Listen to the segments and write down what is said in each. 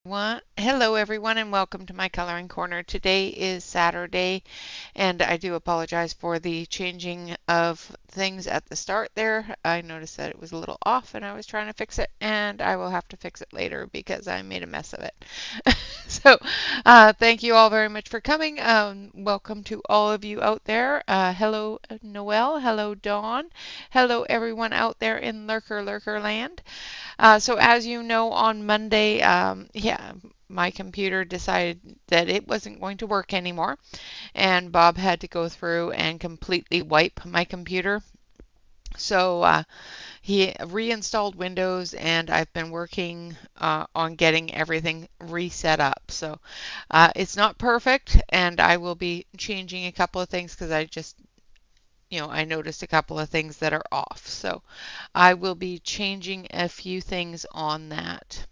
Hello everyone and welcome to my coloring corner. Today is Saturday and I do apologize for the changing of things at the start there. I noticed that it was a little off and I was trying to fix it, and I will have to fix it later because I made a mess of it. So thank you all very much for coming. Welcome to all of you out there. Hello Noelle, hello Dawn, hello everyone out there in Lurker land. So as you know, on Monday, my computer decided that it wasn't going to work anymore, and Bob had to go through and completely wipe my computer. So he reinstalled Windows, and I've been working on getting everything reset up. So it's not perfect, and I will be changing a couple of things because I noticed a couple of things that are off. So I will be changing a few things on that.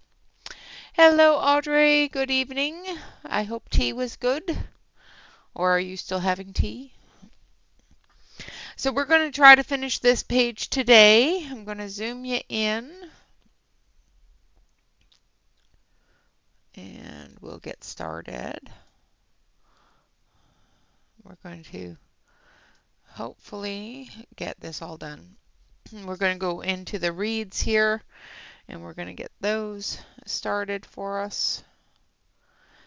Hello, Audrey. Good evening. I hope tea was good. Or are you still having tea? So we're going to try to finish this page today. I'm going to zoom you in and we'll get started. We're going to hopefully get this all done. We're going to go into the reads here and we're going to get those started for us.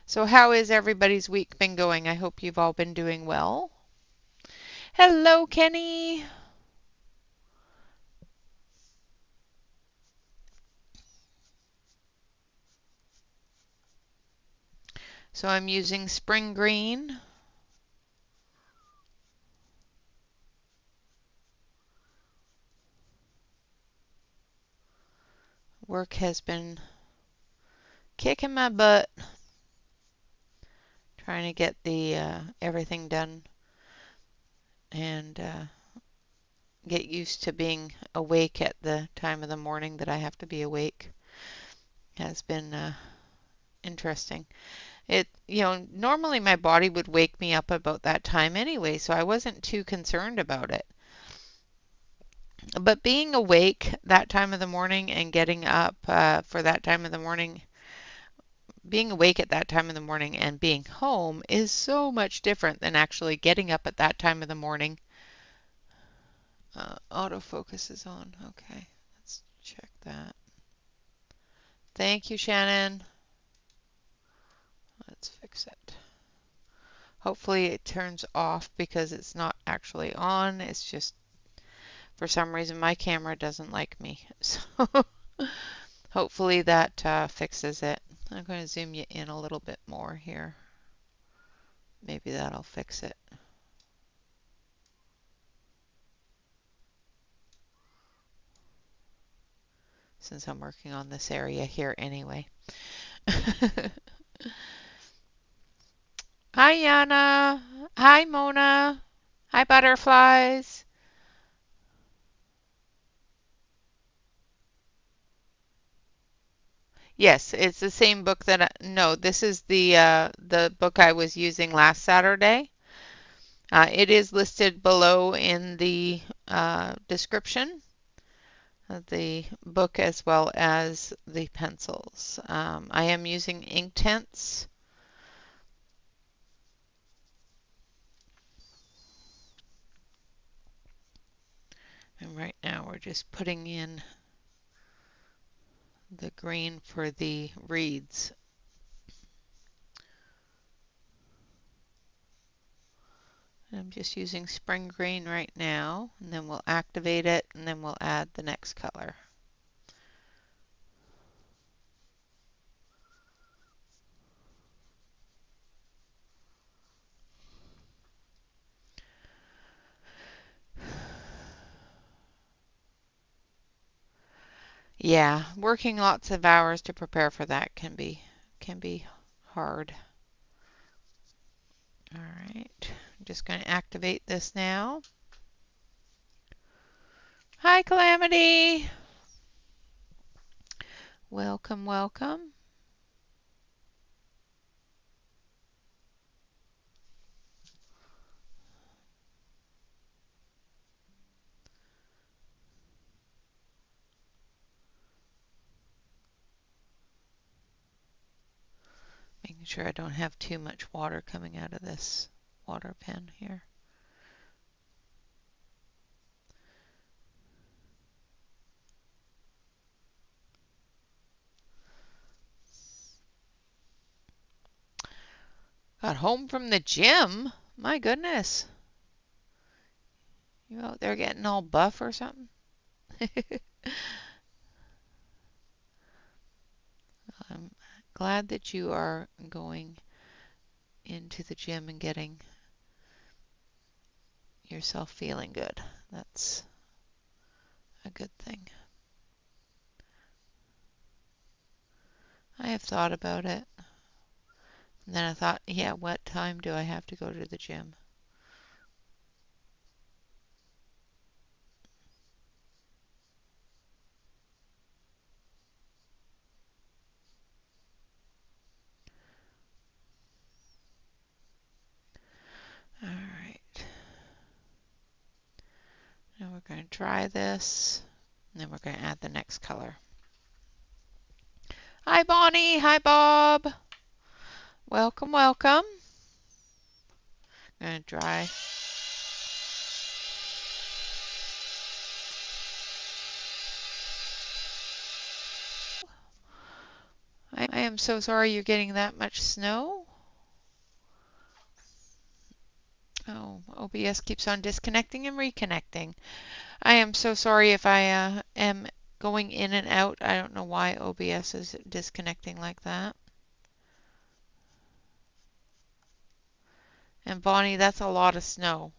So how is everybody's week been going? I hope you've all been doing well. Hello, Kenny. So I'm using spring green. Work has been kicking my butt trying to get the everything done and get used to being awake at the time of the morning that I have to be awake. Has been interesting. Normally my body would wake me up about that time anyway, so I wasn't too concerned about it. But being awake that time of the morning and getting up for that time of the morning, being awake at that time of the morning and being home is so much different than actually getting up at that time of the morning. Autofocus is on. Okay, let's check that. Thank you, Shannon. Let's fix it. Hopefully it turns off because it's not actually on. It's just for some reason my camera doesn't like me. So hopefully that fixes it. I'm going to zoom you in a little bit more here. Maybe that'll fix it. Since I'm working on this area here anyway. Hi, Yana. Hi, Mona. Hi, butterflies. Yes, it's the same book no, this is the book I was using last Saturday. It is listed below in the description of the book as well as the pencils. I am using Inktense. And right now we're just putting in the green for the reeds. I'm just using spring green right now, and then we'll activate it, and then we'll add the next color. Yeah, working lots of hours to prepare for that can be hard. All right, I'm just going to activate this now. Hi, Calamity. Welcome, welcome. sure I don't have too much water coming out of this water pen here. Got home from the gym? My goodness. You out there getting all buff or something? I'm glad that you are going into the gym and getting yourself feeling good. That's a good thing. I have thought about it. And then I thought, yeah, what time do I have to go to the gym? All right. Now we're going to dry this, and then we're going to add the next color. Hi, Bonnie. Hi, Bob. Welcome, welcome. I'm going to dry. I am so sorry you're getting that much snow. Oh, OBS keeps on disconnecting and reconnecting. I am so sorry if I am going in and out. I don't know why OBS is disconnecting like that. And Bonnie, that's a lot of snow.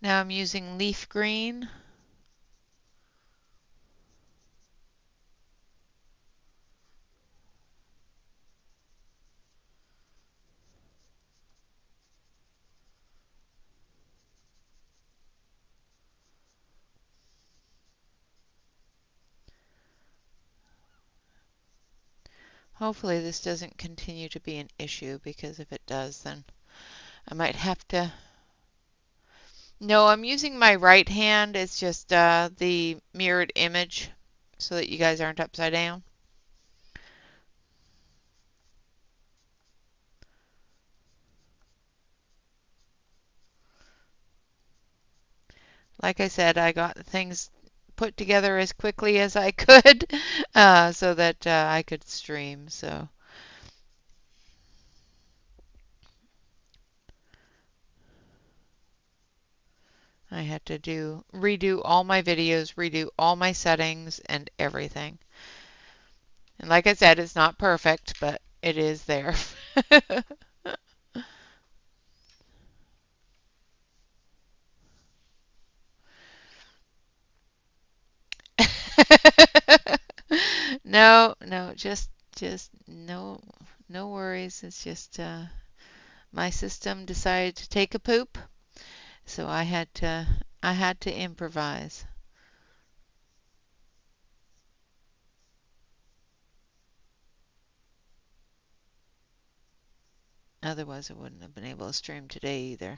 Now I'm using leaf green. Hopefully this doesn't continue to be an issue, because if it does, then I might have to... No, I'm using my right hand. It's just the mirrored image so that you guys aren't upside down. Like I said, I got things put together as quickly as I could so that I could stream. So I had to redo all my videos, redo all my settings and everything. And like I said, it's not perfect, but it is there. No, no, just no worries. It's just my system decided to take a poop, so I had to improvise. Otherwise, I wouldn't have been able to stream today either.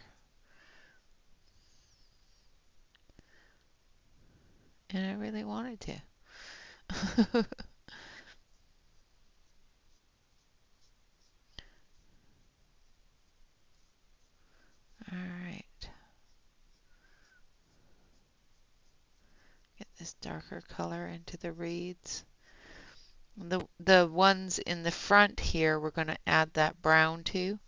And I really wanted to. All right. Get this darker color into the reeds. The ones in the front here, we're going to add that brown to,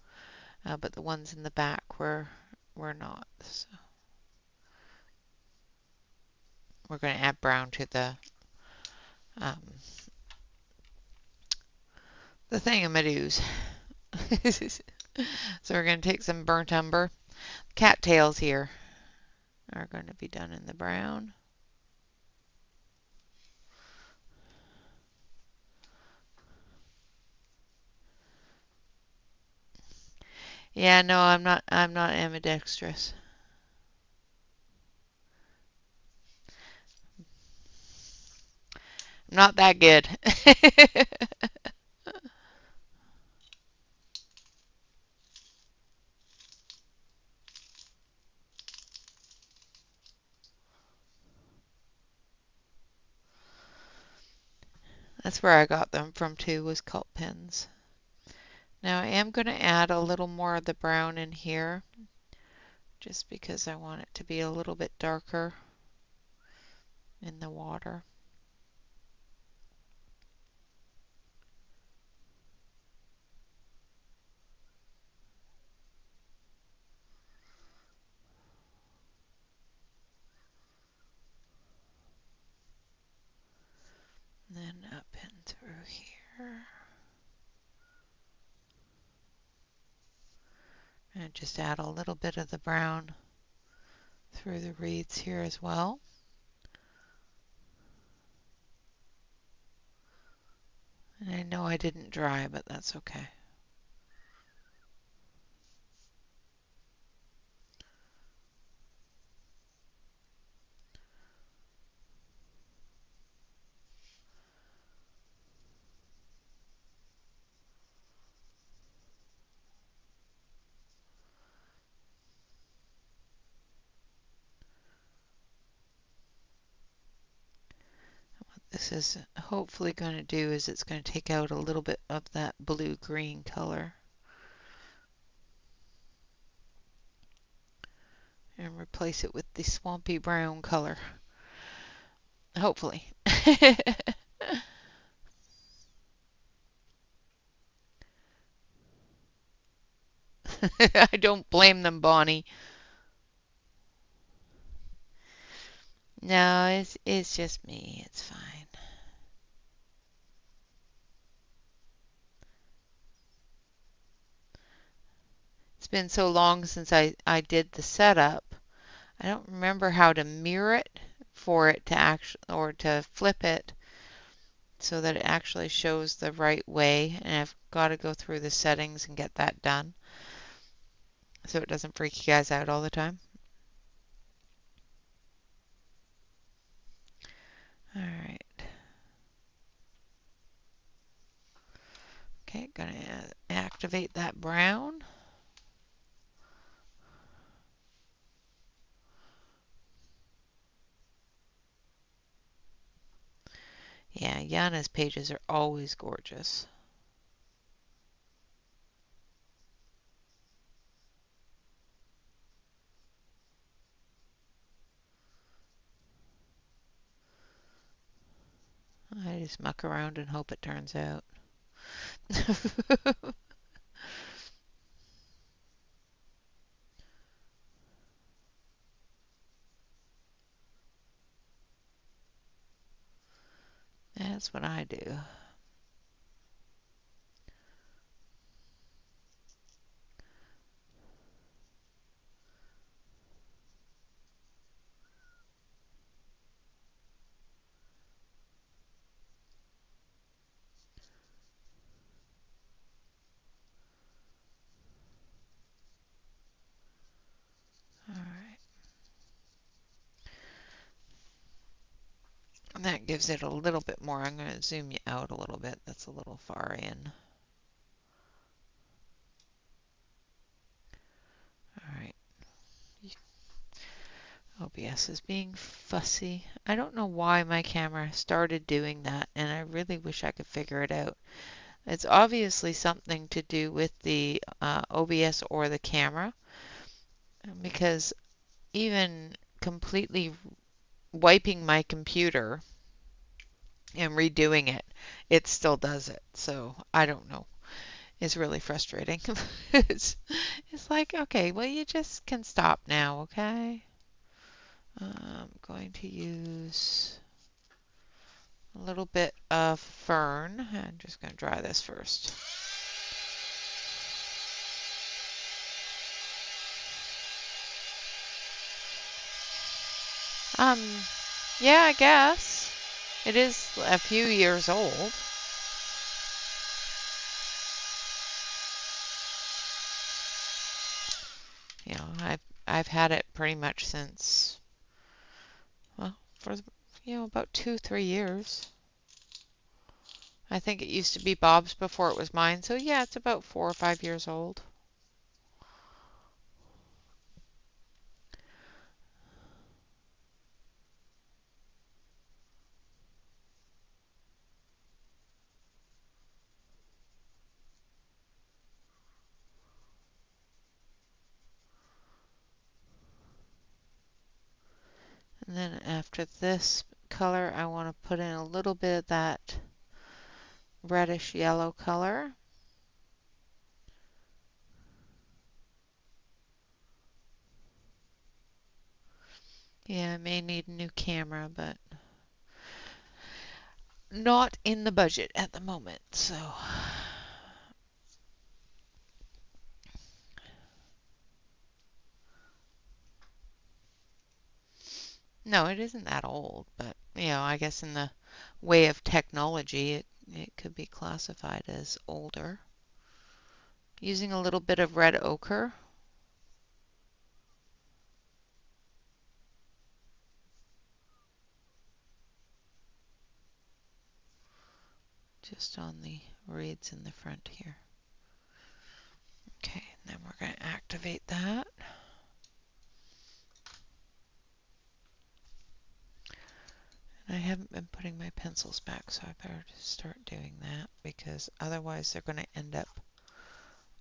but the ones in the back we're not. So we're going to add brown to um, the thingamadoos. So we're going to take some burnt umber. Cattails here are going to be done in the brown. Yeah, no, I'm not ambidextrous. I'm not that good. That's where I got them from too, was cult pens. Now I am going to add a little more of the brown in here, just because I want it to be a little bit darker in the water. And then up and through here. And just add a little bit of the brown through the reeds here as well. And I know I didn't dry, but that's okay. This is hopefully going to do is it's going to take out a little bit of that blue-green color and replace it with the swampy brown color. Hopefully. I don't blame them, Bonnie. No, it's just me. It's fine. It's been so long since I did the setup. I don't remember how to mirror it for it to actually, or to flip it so that it actually shows the right way. And I've got to go through the settings and get that done so it doesn't freak you guys out all the time. All right. Okay, gonna activate that brown. Yeah, Yana's pages are always gorgeous. I just muck around and hope it turns out. That's what I do. All right. And that gives it a little bit more. I'm going to zoom you out a little bit. That's a little far in. All right. OBS is being fussy. I don't know why my camera started doing that, and I really wish I could figure it out. It's obviously something to do with the OBS or the camera, because even completely wiping my computer and redoing it, it still does it. So I don't know. It's really frustrating. it's, it's like, okay, well, you just can stop now, okay? I'm going to use a little bit of fern. I'm just going to dry this first. Um, yeah, I guess. It is a few years old. You know, I've had it pretty much since, well, for about 2-3 years. I think it used to be Bob's before it was mine, so yeah, it's about 4 or 5 years old. then after this color, I want to put in a little bit of that reddish yellow color. Yeah, I may need a new camera, but not in the budget at the moment, so. No, it isn't that old, but I guess in the way of technology, it could be classified as older. Using a little bit of red ochre. Just on the reeds in the front here. Okay, and then we're going to activate that. I haven't been putting my pencils back, so I better start doing that because otherwise they're going to end up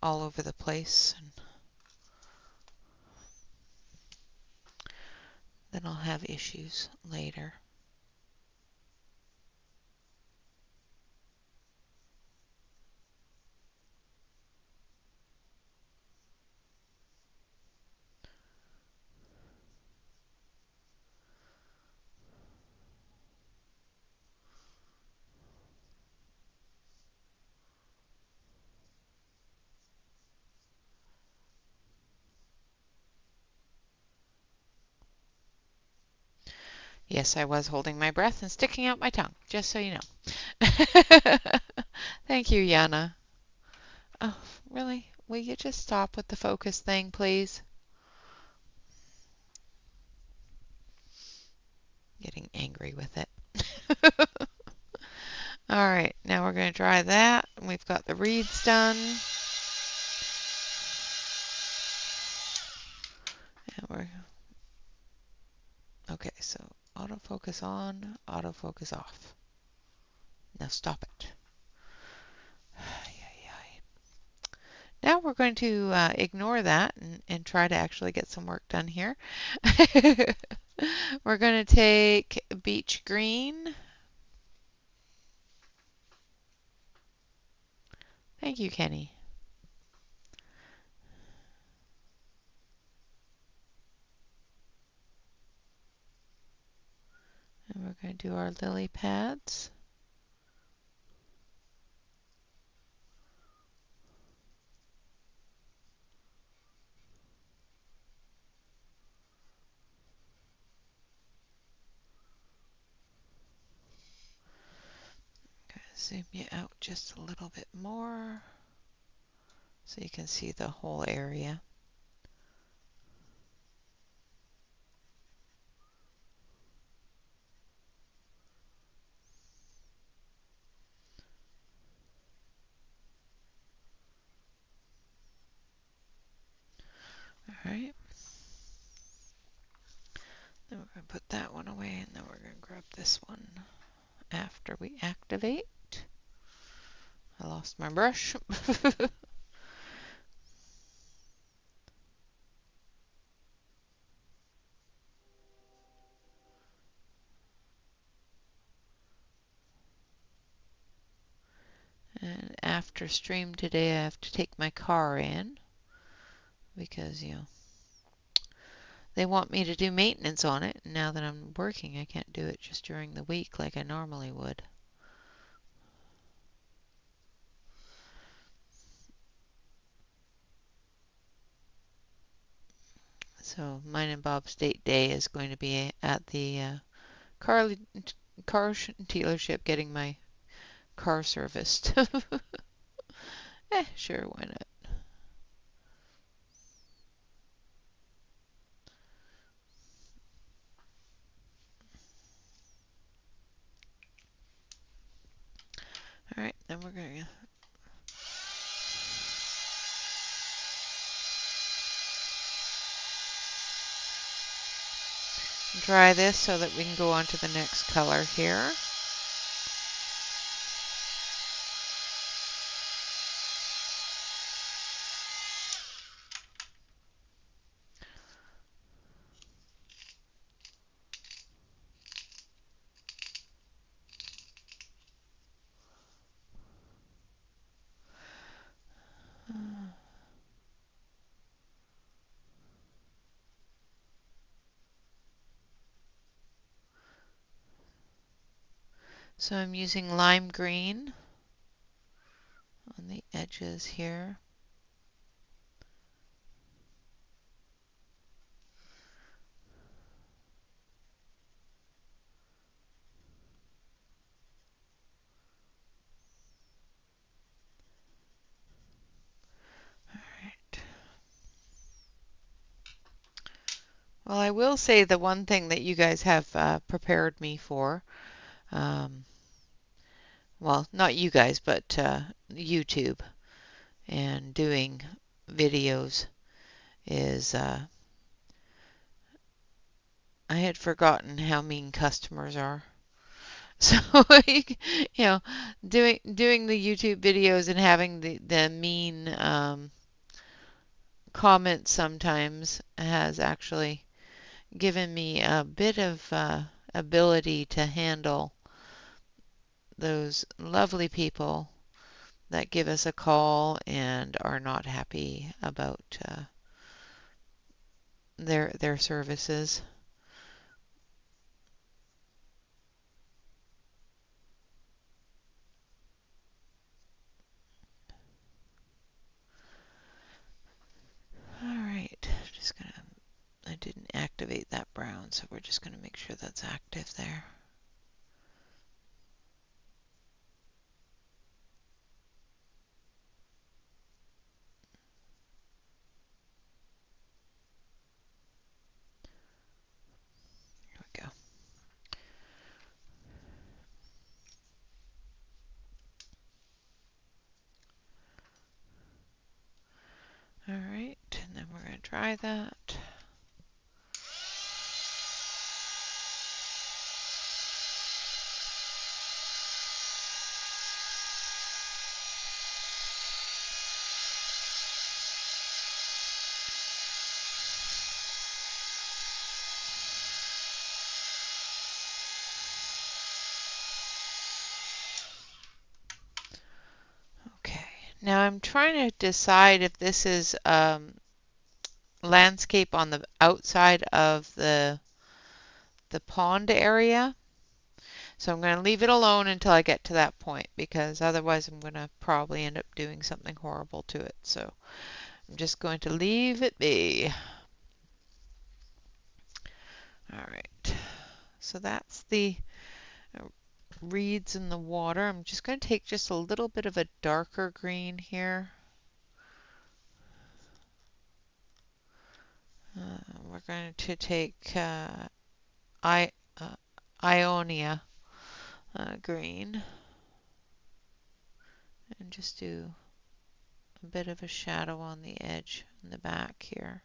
all over the place, and then I'll have issues later. Yes, I was holding my breath and sticking out my tongue, just so you know. Thank you, Yana. Oh, really? Will you just stop with the focus thing, please? Getting angry with it. All right, now we're going to dry that. We've got the reeds done. And okay, so autofocus on, autofocus off. Now stop it. Now we're going to ignore that and try to actually get some work done here. We're going to take beach green. Thank you, Kenny. And we're going to do our lily pads. Zoom you out just a little bit more so you can see the whole area. All right. Then we're going to put that one away, and then we're going to grab this one after we activate. I lost my brush. And after stream today, I have to take my car in because, they want me to do maintenance on it. And now that I'm working, I can't do it just during the week like I normally would. So mine and Bob's date day is going to be at the car dealership getting my car serviced. Sure, why not? All right, then we're going to dry this so that we can go on to the next color here. So I'm using lime green on the edges here. All right. Well, I will say the one thing that you guys have prepared me for, um, well, not you guys, but YouTube and doing videos is I had forgotten how mean customers are. So, you know, doing the YouTube videos and having the mean comments sometimes has actually given me a bit of ability to handle those lovely people that give us a call and are not happy about their services. All right, just gonna, I didn't activate that brown, so we're just gonna make sure that's active there. There we go. All right, and then we're gonna dry that. Okay, now I'm trying to decide if this is landscape on the outside of the pond area. So I'm going to leave it alone until I get to that point because otherwise I'm going to probably end up doing something horrible to it. So I'm just going to leave it be. All right, so that's the reeds in the water. I'm just going to take just a little bit of a darker green here. We're going to take I, uh, Ionia green and just do a bit of a shadow on the edge in the back here.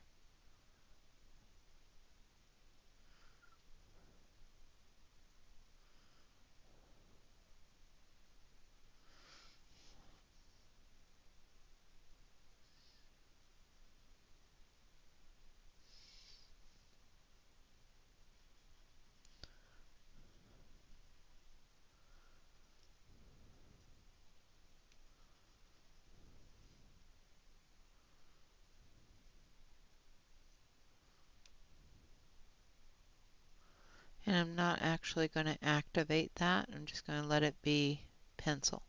And I'm not actually going to activate that. I'm just going to let it be pencil,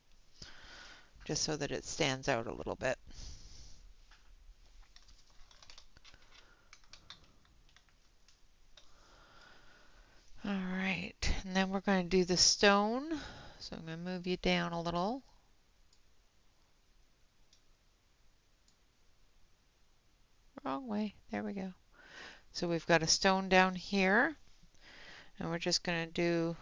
just so that it stands out a little bit. All right, and then we're going to do the stone. So I'm going to move you down a little. Wrong way. There we go. So we've got a stone down here, and we're just going to do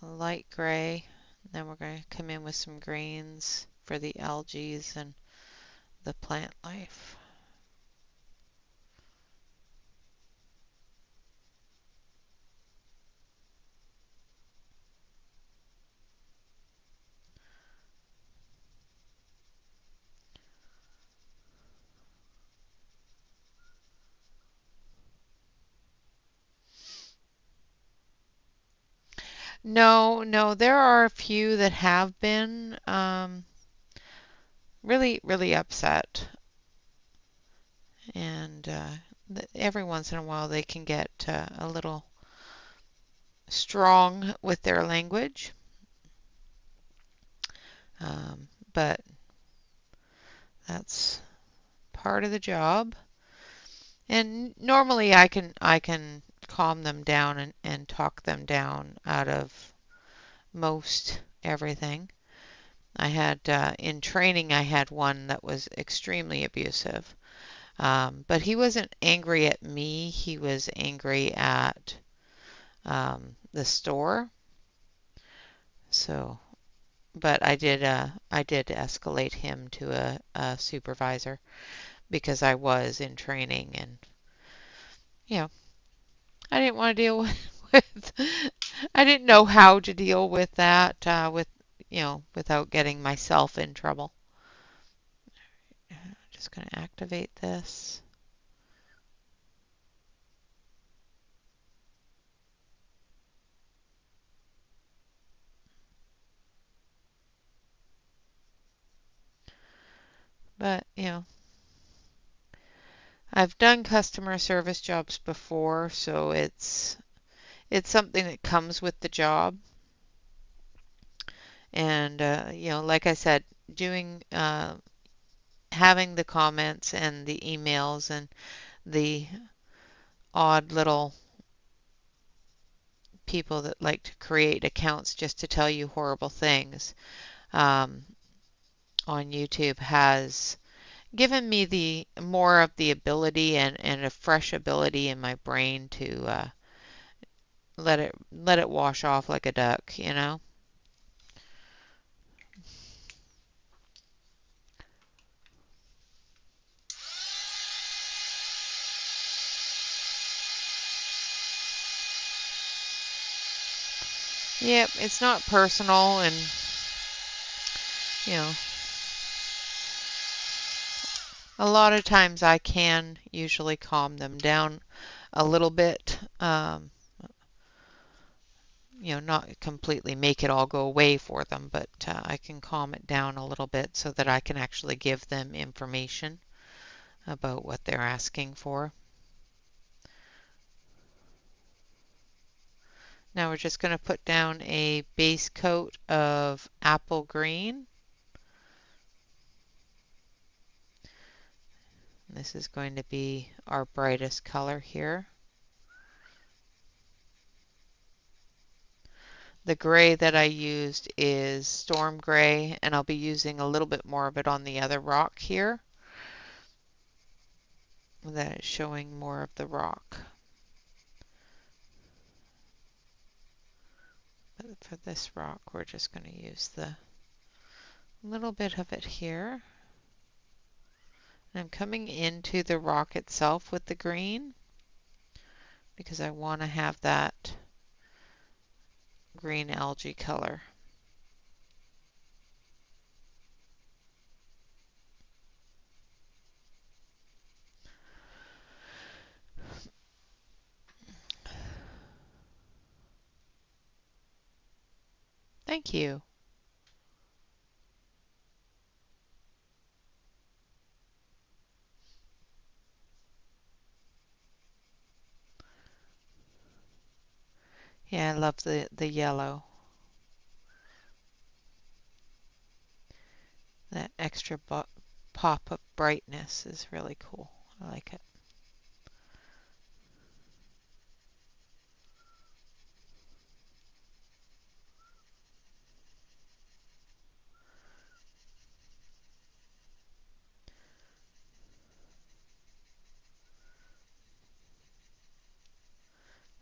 a light gray. Then we're going to come in with some greens for the algae and the plant life. No, no, there are a few that have been really, really upset. And every once in a while they can get a little strong with their language, but that's part of the job. And normally I can calm them down and talk them down out of most everything. I had in training I had one that was extremely abusive. But he wasn't angry at me, he was angry at the store. So, but I did escalate him to a supervisor because I was in training and you know I didn't want to deal with I didn't know how to deal with that without getting myself in trouble. Just going to activate this. But, I've done customer service jobs before, so it's something that comes with the job. And like I said, doing having the comments and the emails and the odd little people that like to create accounts just to tell you horrible things um, on YouTube has given me the more of the ability and a fresh ability in my brain to let it wash off like a duck. Yep, it's not personal and you know a lot of times I can usually calm them down a little bit. Not completely make it all go away for them, but I can calm it down a little bit so that I can actually give them information about what they're asking for. Now we're just going to put down a base coat of apple green. This is going to be our brightest color here. The gray that I used is storm gray, and I'll be using a little bit more of it on the other rock here. That is showing more of the rock. But for this rock, we're just going to use the little bit of it here. And I'm coming into the rock itself with the green because I want to have that green algae color. Thank you. Yeah, I love the yellow. That extra pop of brightness is really cool. I like it.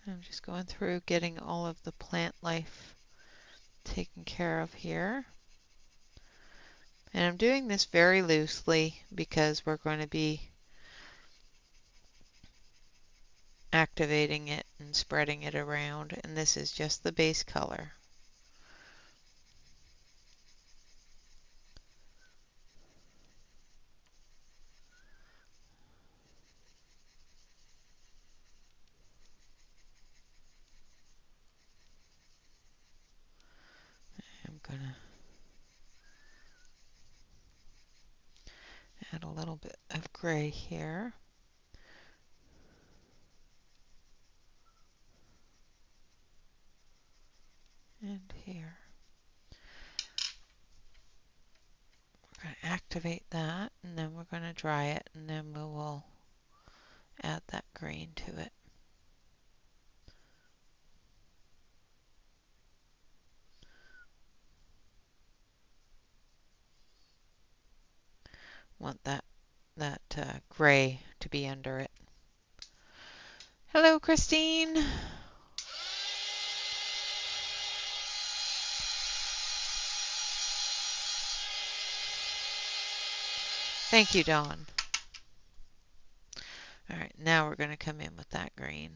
I'm just going through getting all of the plant life taken care of here. And I'm doing this very loosely because we're going to be activating it and spreading it around, and this is just the base color. I'm going to add a little bit of gray here. here. We're going to activate that, and then we're going to dry it, and then we will add that green to it. Want that gray to be under it. Hello, Christine. Thank you, Dawn. All right, now we're going to come in with that green.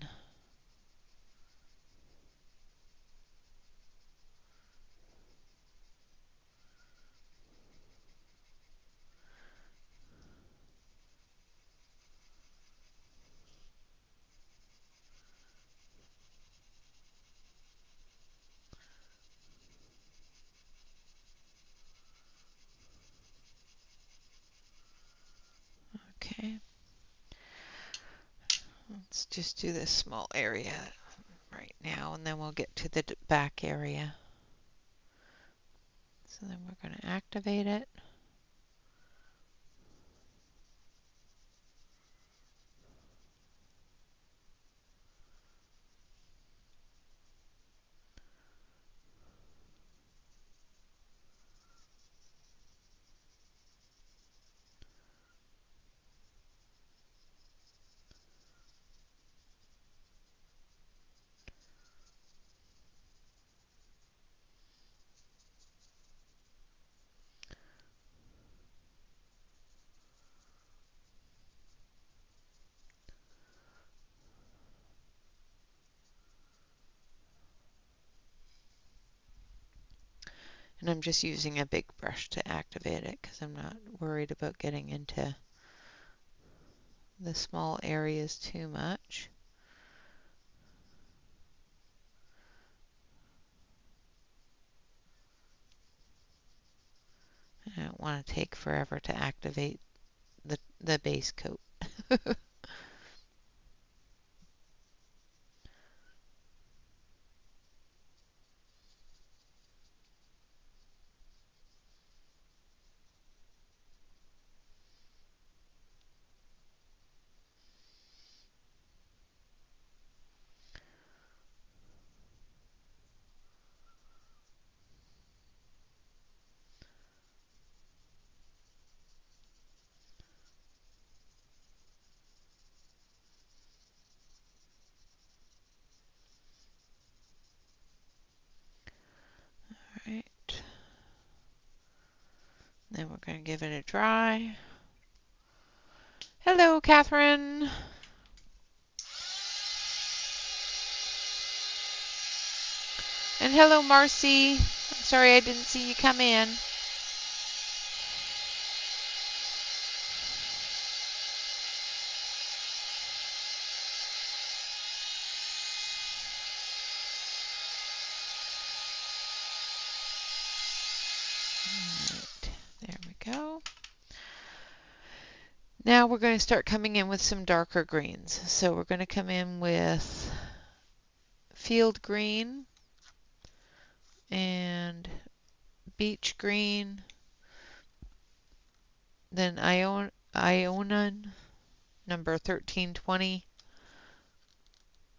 Okay. Let's just do this small area right now, and then we'll get to the back area. So then we're going to activate it. And I'm just using a big brush to activate it because I'm not worried about getting into the small areas too much. I don't want to take forever to activate the base coat. Alright. Then we're going to give it a dry. Hello, Catherine. And hello, Marcy. I'm sorry I didn't see you come in. Right, there we go. Now we're going to start coming in with some darker greens. So we're going to come in with field green and beach green, then Ionan number 1320,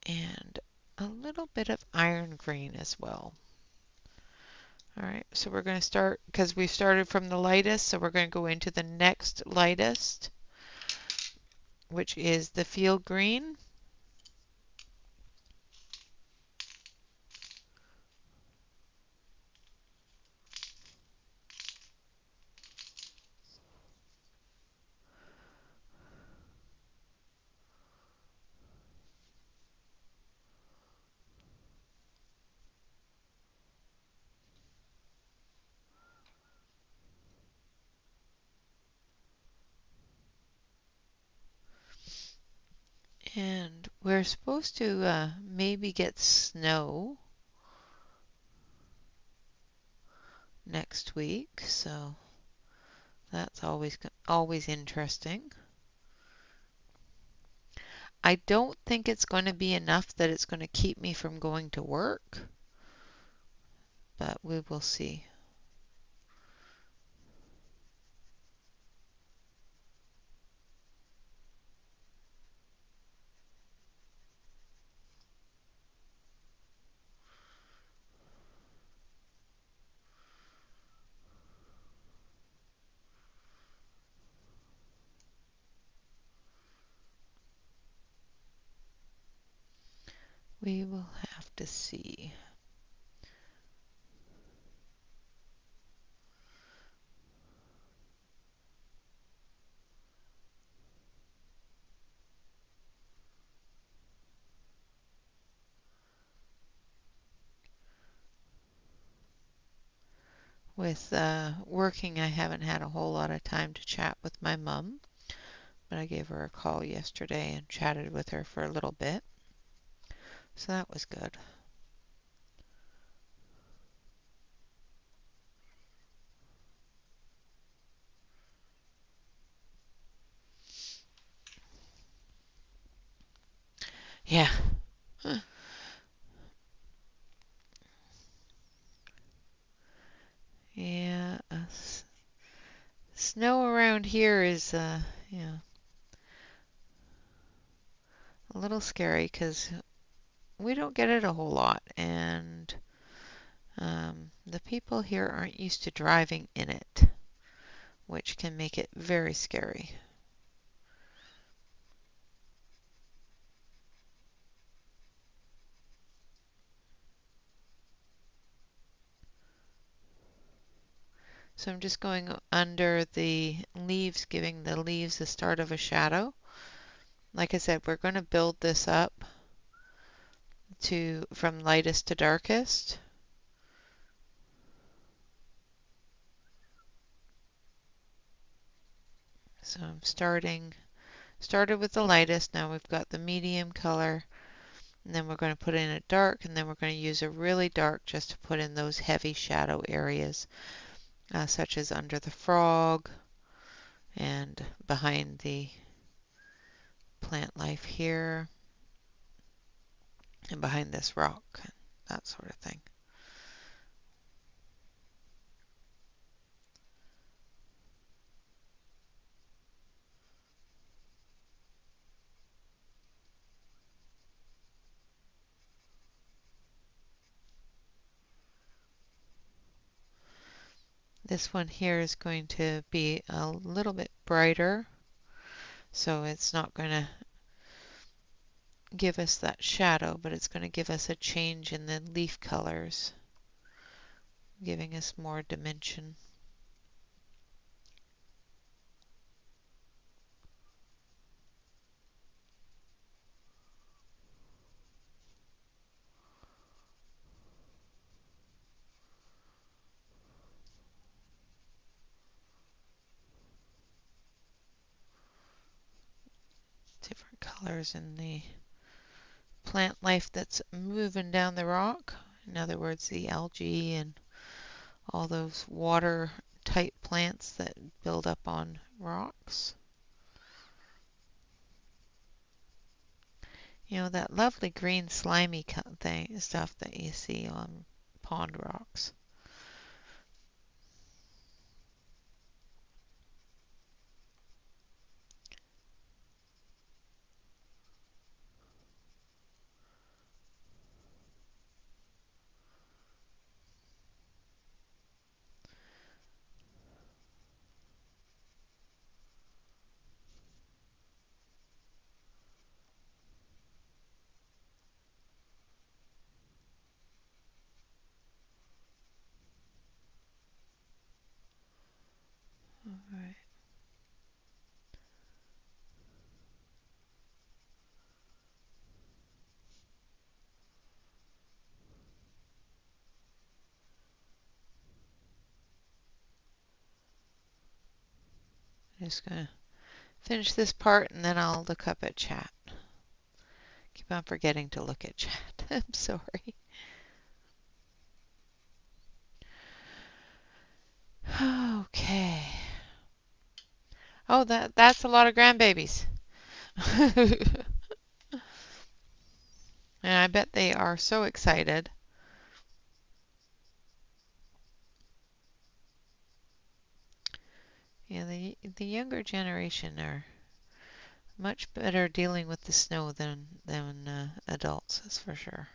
and a little bit of iron green as well. Alright, so we're going to start, because we started from the lightest, so we're going to go into the next lightest, which is the field green. And we're supposed to maybe get snow next week, so that's always interesting. I don't think it's going to be enough that it's going to keep me from going to work. but we will see. We will have to see. With working, I haven't had a whole lot of time to chat with my mom, but I gave her a call yesterday and chatted with her for a little bit. So that was good. Yeah. Yeah. Snow around here is, yeah, a little scary because we don't get it a whole lot, and the people here aren't used to driving in it, which can make it very scary. So I'm just going under the leaves, giving the leaves the start of a shadow. Like I said, we're going to build this up to from lightest to darkest. So I'm started with the lightest. Now we've got the medium color, and then we're going to put in a dark, and then we're going to use a really dark just to put in those heavy shadow areas, such as under the frog and behind the plant life here and behind this rock, that sort of thing. This one here is going to be a little bit brighter, so it's not going to give us that shadow, but it's going to give us a change in the leaf colors, giving us more dimension. Different colors in the plant life that's moving down the rock. In other words, the algae and all those water type plants that build up on rocks. You know, that lovely green slimy thing stuff that you see on pond rocks. All right. I'm just going to finish this part and then I'll look up at chat. Keep on forgetting to look at chat. I'm sorry. Okay. Oh, that's a lot of grandbabies. And I bet they are so excited. Yeah, the younger generation are much better dealing with the snow than adults, that's for sure.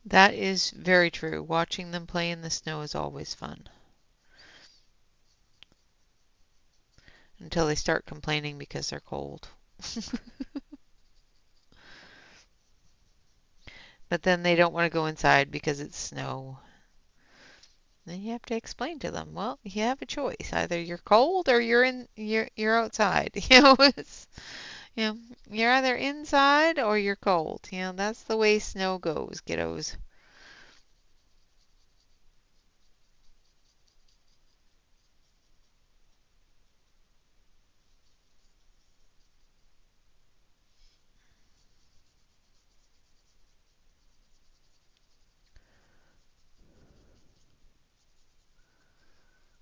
That is very true. Watching them play in the snow is always fun. Until they start complaining because they're cold. But then they don't want to go inside because it's snow. Then you have to explain to them, well, you have a choice. Either you're cold or you're outside. You know, you're either inside or you're cold. That's the way snow goes, kiddos.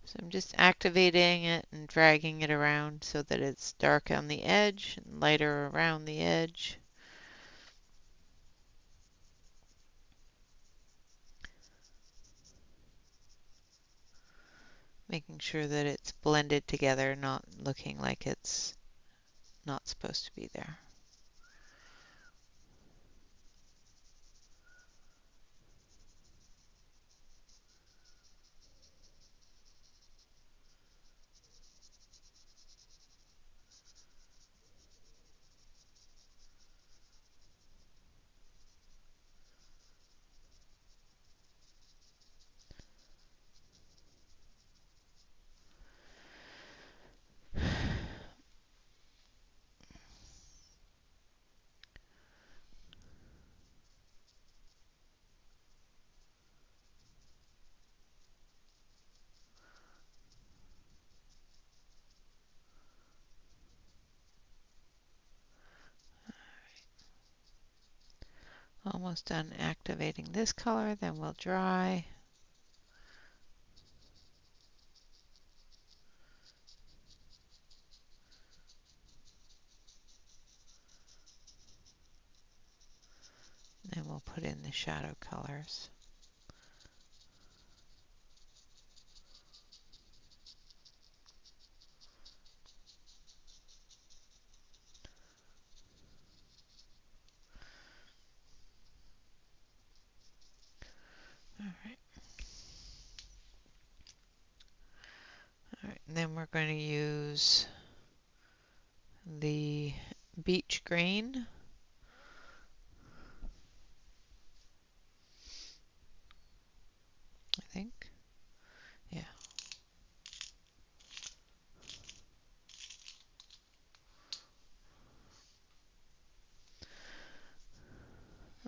So I'm just activating it and dragging it around so that it's dark on the edge and lighter around the edge. Making sure that it's blended together, not looking like it's not supposed to be there. Almost done activating this color, then we'll dry. Then we'll put in the shadow colors. Alright. Alright, and then we're going to use the beach green. I think. Yeah.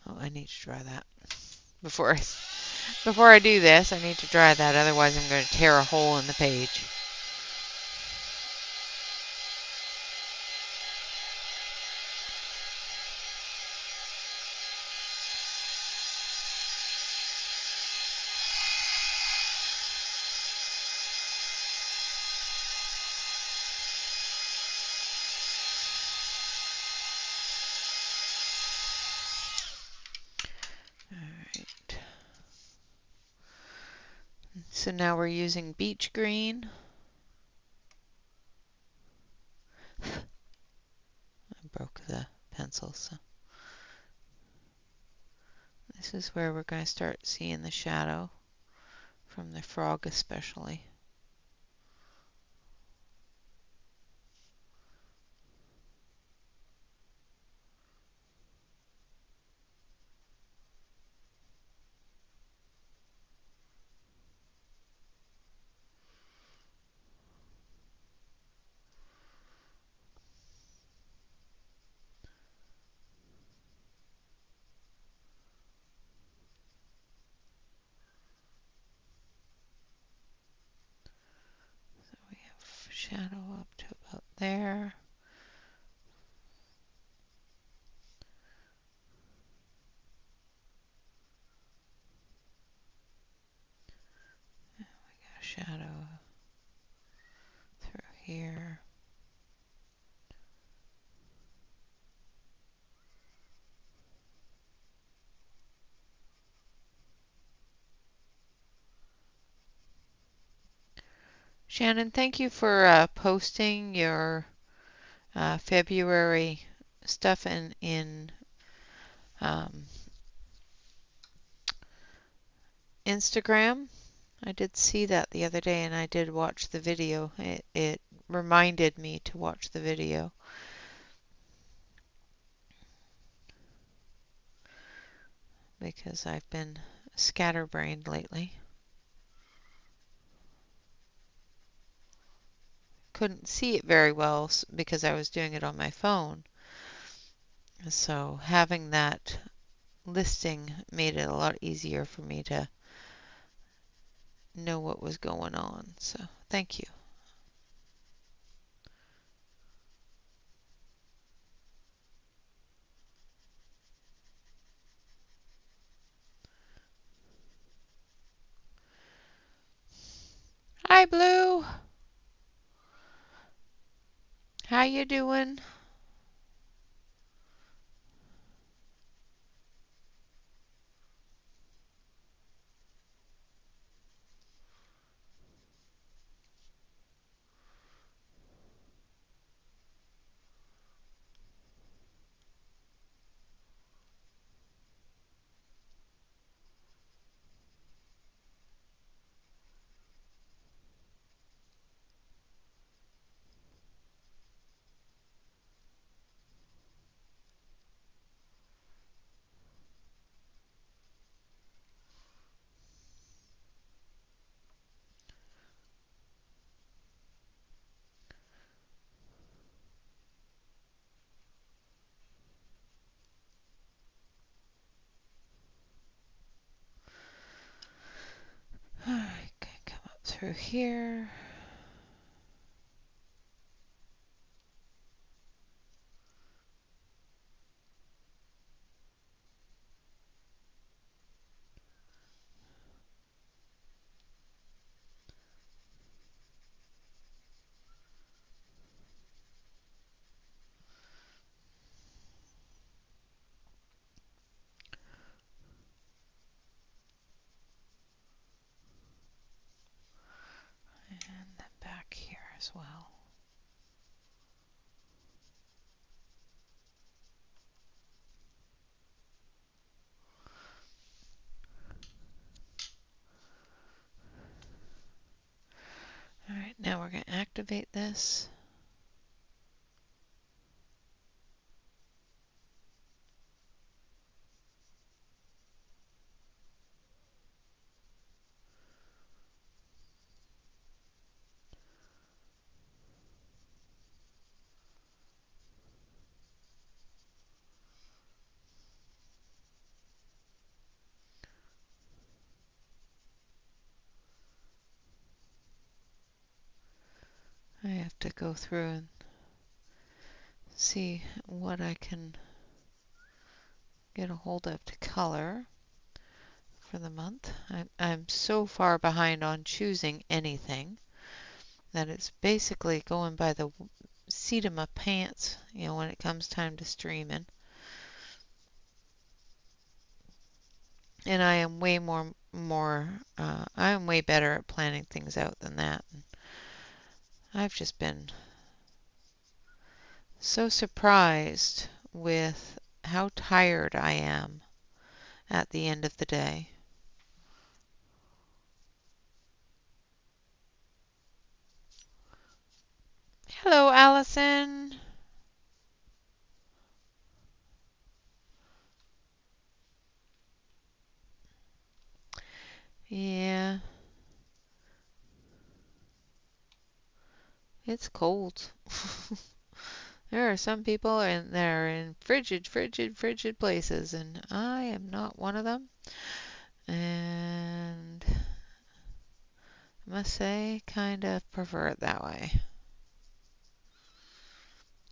Oh, I need to dry that. Before I do this, I need to dry that, otherwise I'm going to tear a hole in the page. Alright. So now we're using beach green. I broke the pencil, so this is where we're going to start seeing the shadow from the frog especially. So we have shadow up to about there. We got a shadow here. Shannon, thank you for posting your February stuff in um, Instagram. I did see that the other day and I did watch the video. It reminded me to watch the video because I've been scatterbrained lately. Couldn't see it very well because I was doing it on my phone. So having that listing made it a lot easier for me to know what was going on. So thank you. Hi, Blue. How you doing? Alright, come up through here. And then back here as well. Alright, now we're going to activate this. I have to go through and see what I can get a hold of to color for the month. I'm so far behind on choosing anything that it's basically going by the seat of my pants, when it comes time to streaming. And I am I am way better at planning things out than that. I've just been so surprised with how tired I am at the end of the day. Hello, Allison. Yeah, it's cold. There are some people and they're in frigid places, and I am not one of them. And I must say, kind of prefer it that way.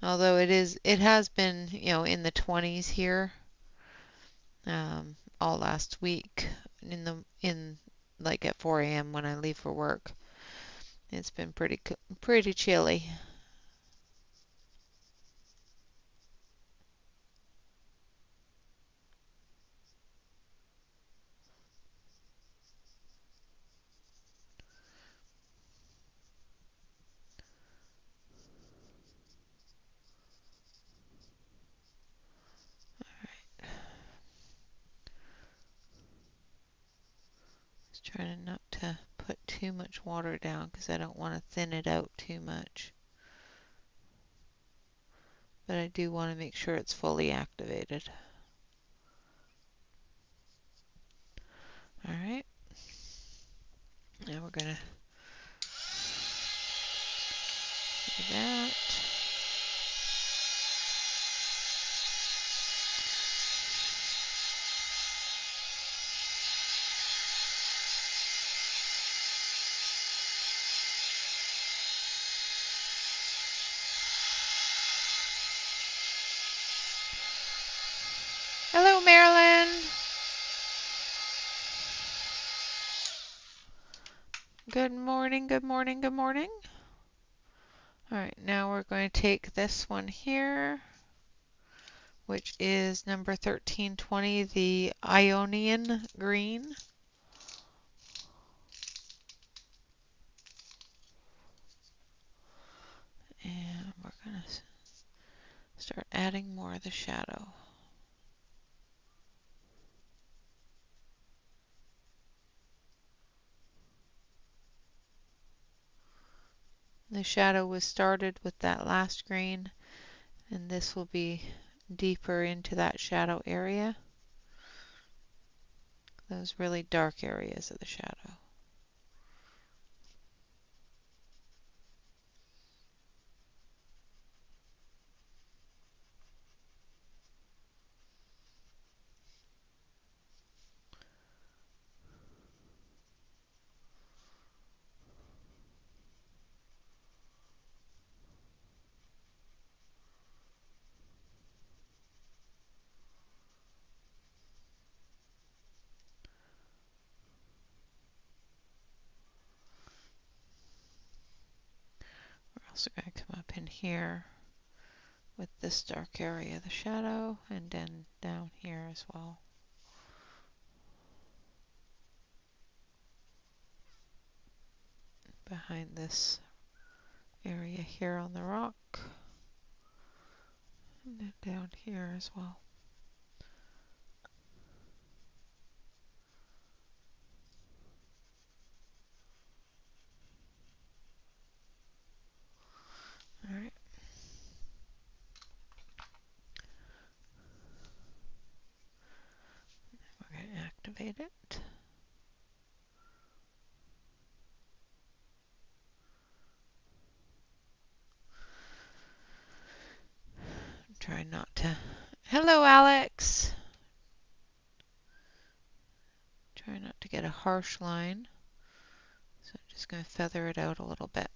Although it has been, in the 20s here, all last week in like at 4 a.m. when I leave for work. It's been pretty chilly. Just trying not to put too much water down because I don't want to thin it out too much. But I do want to make sure it's fully activated. All right. Now we're going to do that. Hello, Marilyn. Good morning, good morning, good morning. All right, now we're going to take this one here, which is number 1320, the Ionian green. And we're going to start adding more of the shadow. The shadow was started with that last green, and this will be deeper into that shadow area. Those really dark areas of the shadow. We're also going to come up in here with this dark area of the shadow, and then down here as well. Behind this area here on the rock, and then down here as well. All right. We're going to activate it. Try not to. Hello, Alex. Try not to get a harsh line. So I'm just going to feather it out a little bit.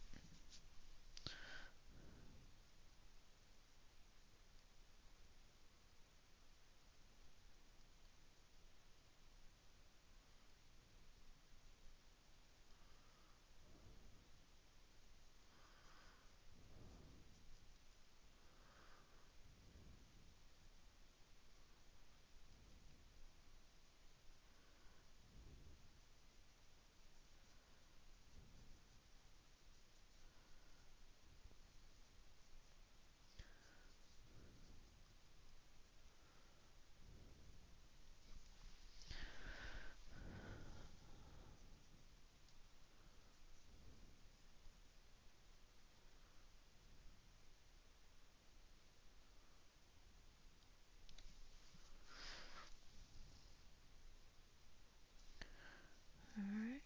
All right.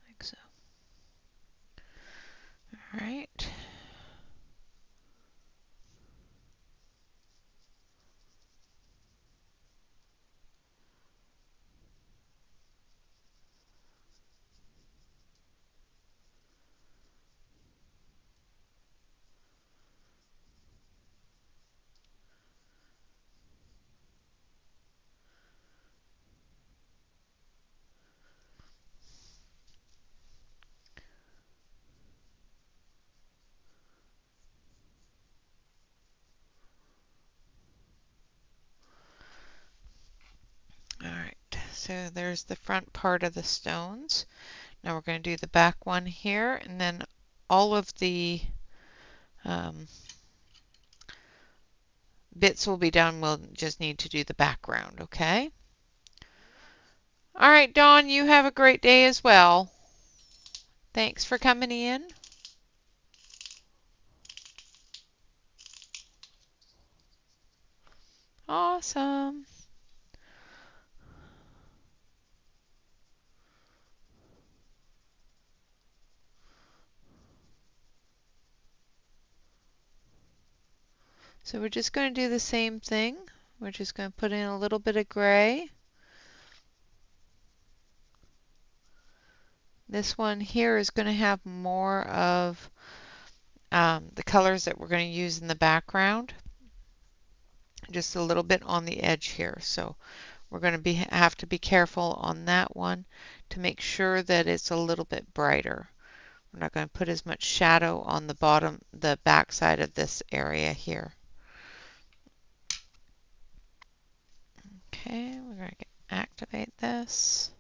Like so. All right. So there's the front part of the stones. Now we're going to do the back one here, and then all of the bits will be done. We'll just need to do the background, okay? All right, Dawn, you have a great day as well. Thanks for coming in. Awesome. So we're just going to do the same thing. We're just going to put in a little bit of gray. This one here is going to have more of the colors that we're going to use in the background. Just a little bit on the edge here. So we're going to have to be careful on that one to make sure that it's a little bit brighter. We're not going to put as much shadow on the bottom, the back side of this area here. Okay, we're going to activate this.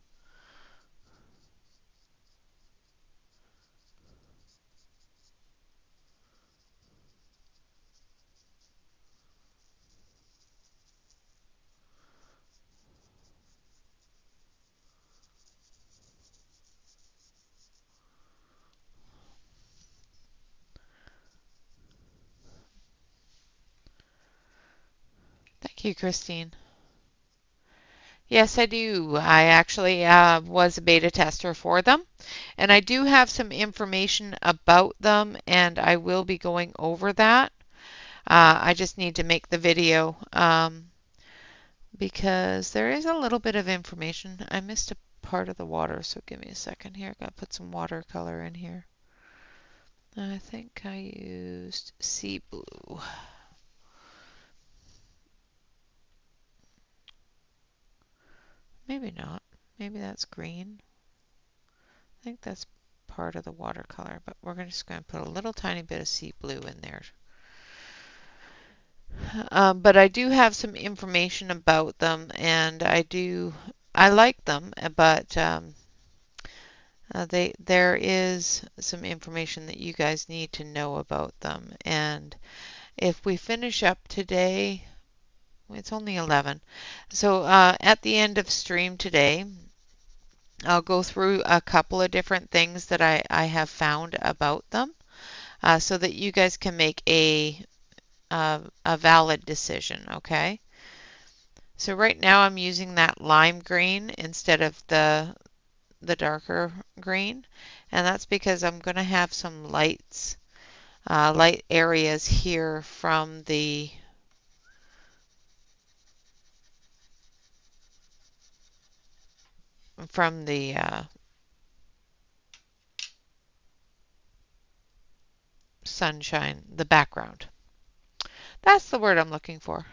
Thank you, Christine. Yes, I do. I actually was a beta tester for them, and I do have some information about them, and I will be going over that. I just need to make the video because there is a little bit of information. I missed a part of the water, so give me a second here. Got to put some watercolor in here. I think I used sea blue. Maybe not. Maybe that's green. I think that's part of the watercolor, but we're just going to put a little tiny bit of sea blue in there. But I do have some information about them, and I like them, but there is some information that you guys need to know about them. And if we finish up today, it's only 11. So at the end of stream today, I'll go through a couple of different things that I have found about them so that you guys can make a valid decision, okay? So right now I'm using that lime green instead of the darker green, and that's because I'm going to have some light areas here from the sunshine, the background. That's the word I'm looking for.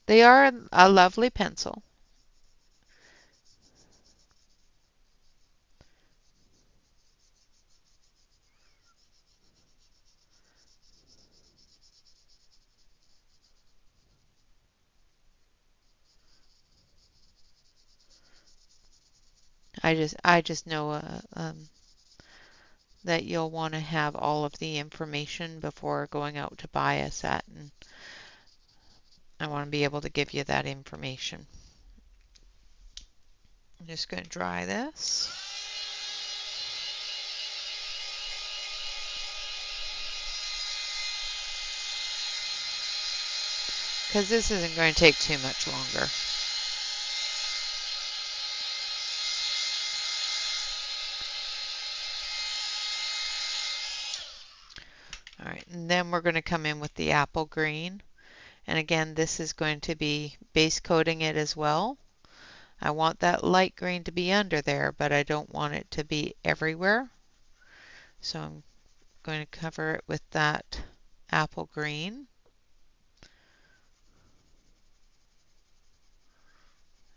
They are a lovely pencil. I just know that you'll want to have all of the information before going out to buy a set, and I want to be able to give you that information. I'm just going to dry this. Because this isn't going to take too much longer. All right, and then we're going to come in with the apple green. And again, this is going to be base coating it as well. I want that light green to be under there, but I don't want it to be everywhere. So I'm going to cover it with that apple green.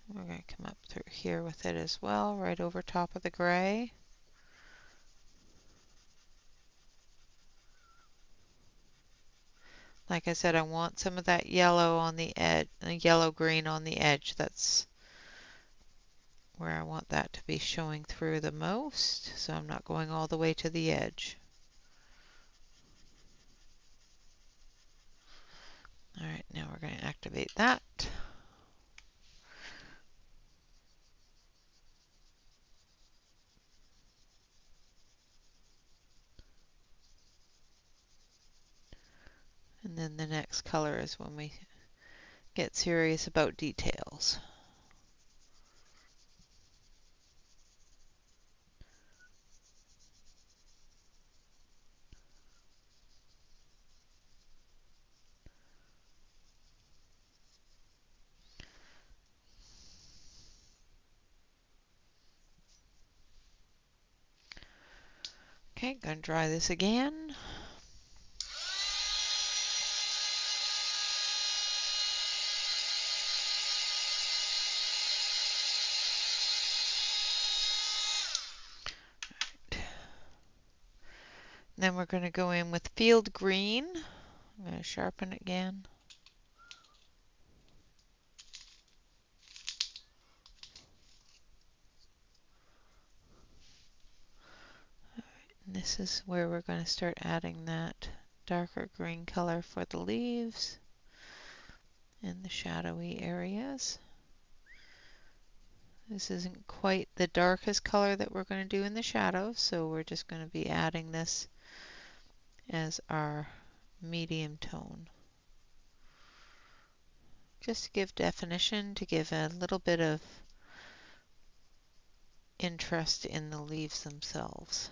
We're going to come up through here with it as well, right over top of the gray. Like I said, I want some of that yellow on the edge, yellow-green on the edge. That's where I want that to be showing through the most, so I'm not going all the way to the edge. All right, now we're going to activate that. And then the next color is when we get serious about details. Okay, gonna dry this again. Then we're going to go in with field green. I'm going to sharpen it again. And this is where we're going to start adding that darker green color for the leaves and the shadowy areas. This isn't quite the darkest color that we're going to do in the shadows, so we're just going to be adding this as our medium tone. Just to give definition, to give a little bit of interest in the leaves themselves.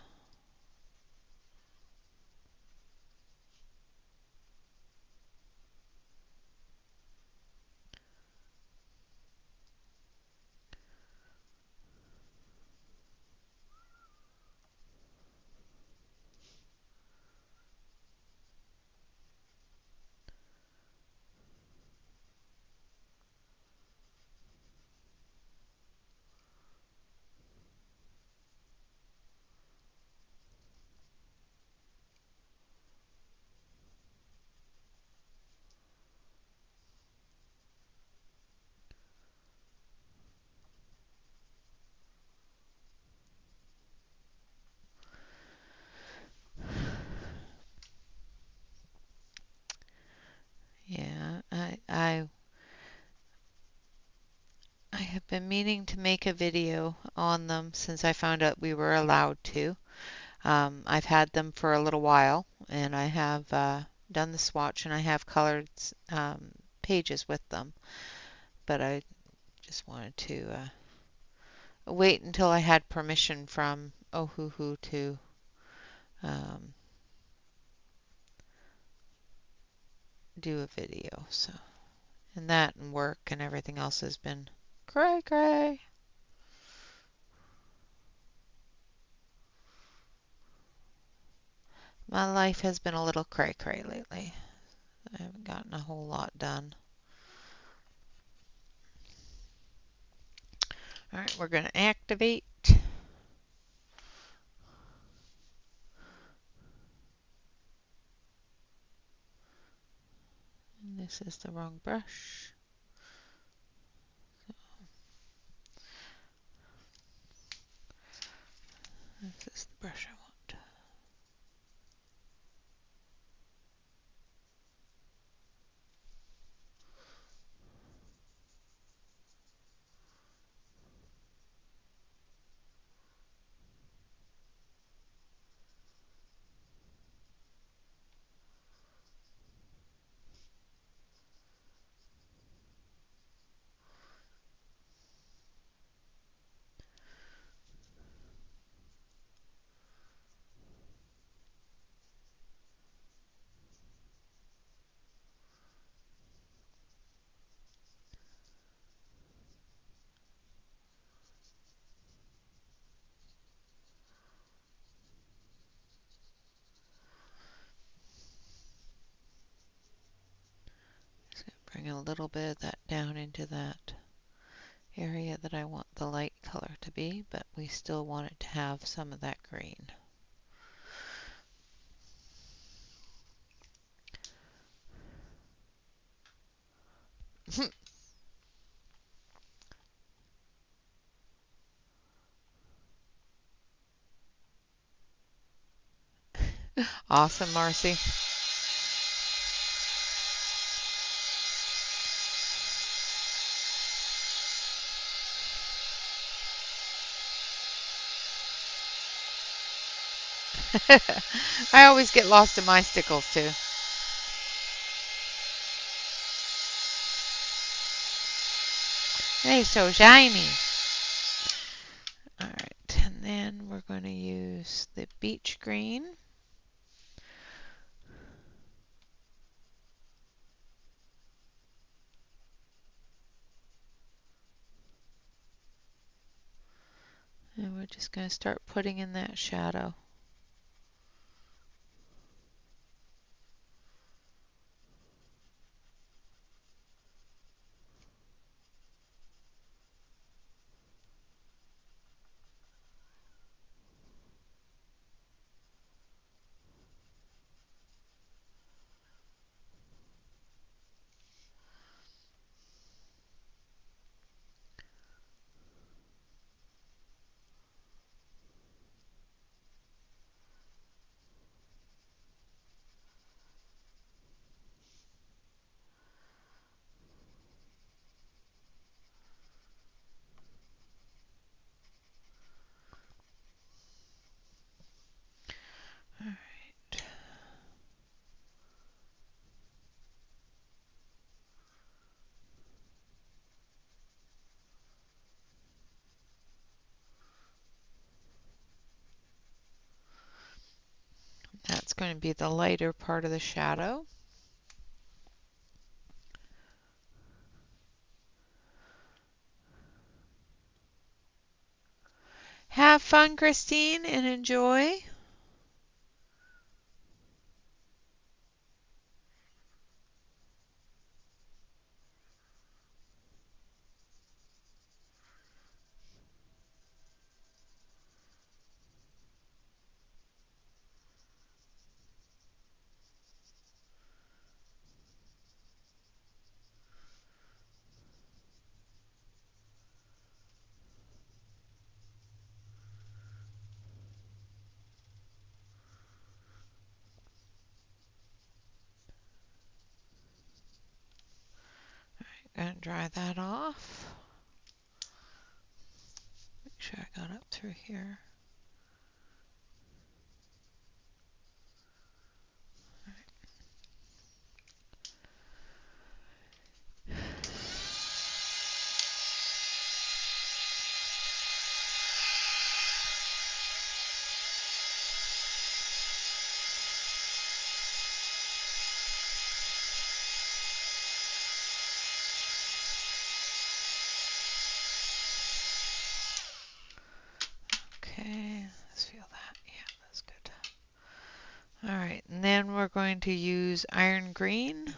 Yeah, I have been meaning to make a video on them since I found out we were allowed to. I've had them for a little while, and I have done the swatch, and I have colored pages with them, but I just wanted to wait until I had permission from Ohuhu to do a video. So, and that and work and everything else has been cray cray. My life has been a little cray cray lately. I haven't gotten a whole lot done. All right, we're going to activate. And this is the wrong brush. This is the brush I want. Just going to bring a little bit of that down into that area that I want the light color to be, but we still want it to have some of that green. Awesome, Marcy. I always get lost in my stickles too. Hey, so shiny. All right, and then we're going to use the beach green. And we're just going to start putting in that shadow. All right. That's going to be the lighter part of the shadow. Have fun, Christine, and enjoy. Gonna dry that off. Make sure I got up through here. Okay, let's feel that. Yeah, that's good. All right, and then we're going to use iron green.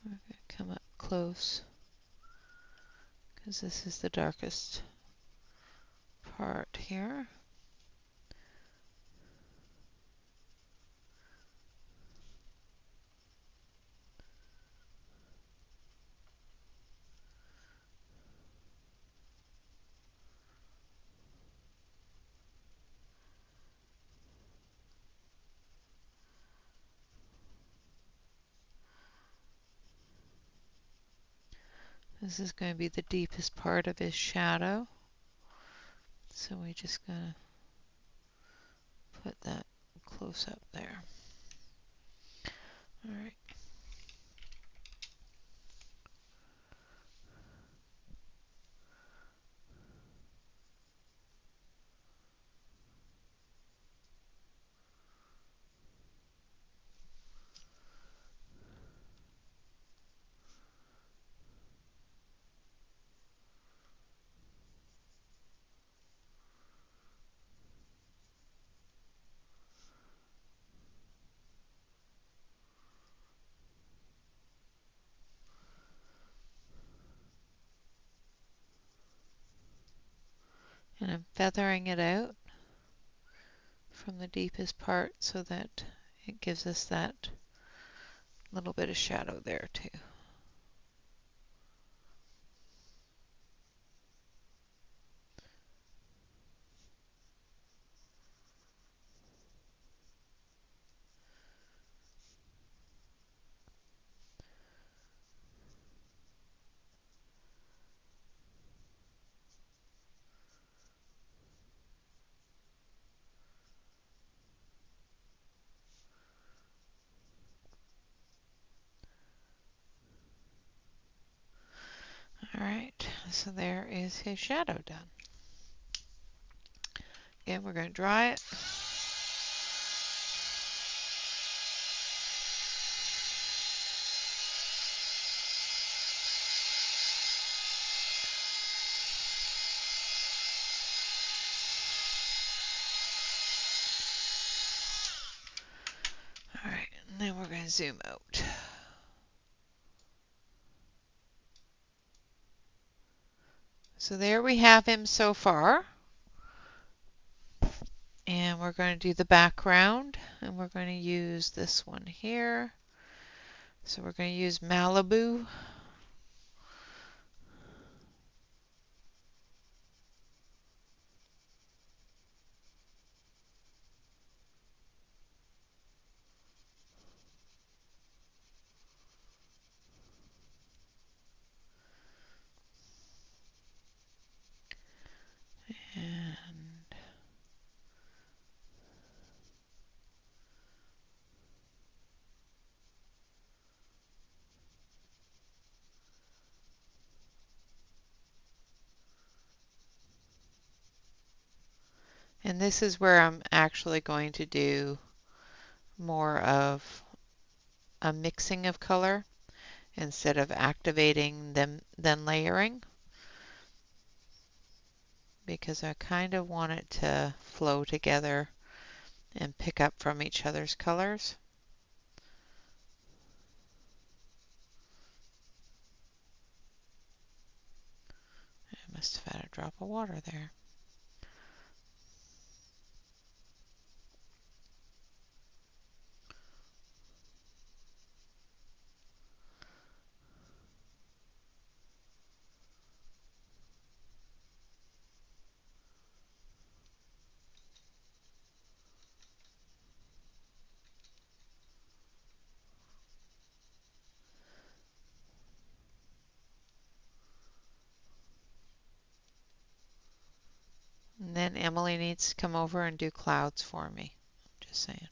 We're going to come up close because this is the darkest part here. This is going to be the deepest part of his shadow. So we just gonna put that close up there. All right. And I'm feathering it out from the deepest part so that it gives us that little bit of shadow there too. Alright, so there is his shadow done. Again, we're going to dry it. Alright, and then we're going to zoom out. So there we have him so far. And we're going to do the background, and we're going to use this one here. So we're going to use Malibu. And this is where I'm actually going to do more of a mixing of color instead of activating them then layering, because I kind of want it to flow together and pick up from each other's colors. I must have had a drop of water there. And then Emily needs to come over and do clouds for me. Just saying.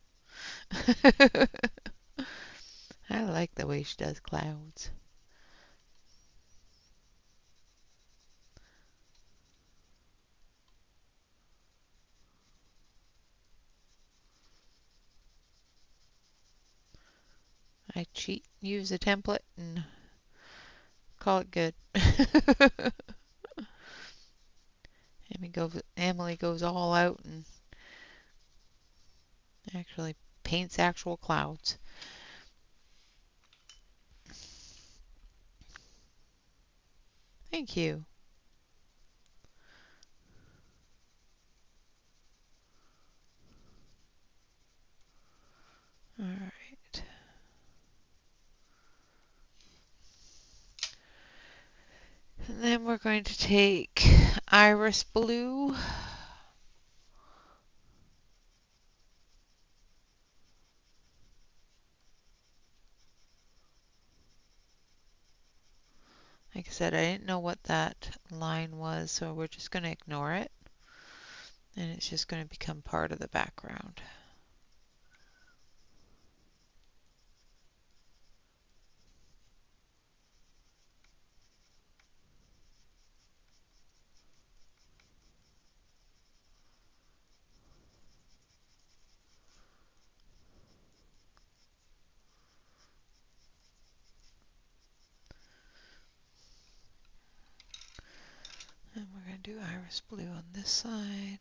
I like the way she does clouds. I cheat, use a template, and call it good. Emily goes all out and actually paints actual clouds. Thank you. All right. And then we're going to take iris blue. Like I said, I didn't know what that line was, so we're just going to ignore it. And it's just going to become part of the background. And we're going to do iris blue on this side.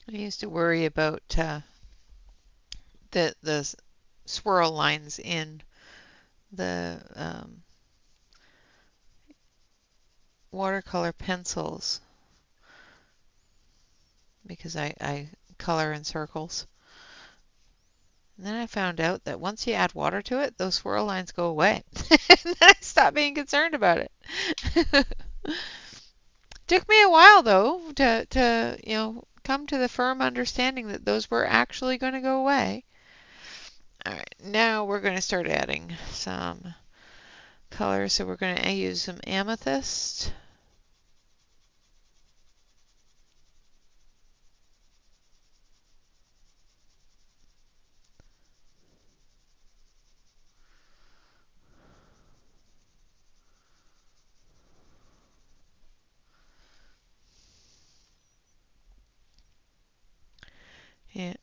I used to worry about the swirl lines in the watercolor pencils because I color in circles. And then I found out that once you add water to it, those swirl lines go away. And then I stopped being concerned about it. Took me a while though to come to the firm understanding that those were actually going to go away. All right, now we're going to start adding some color. So we're going to use some amethyst. Yeah.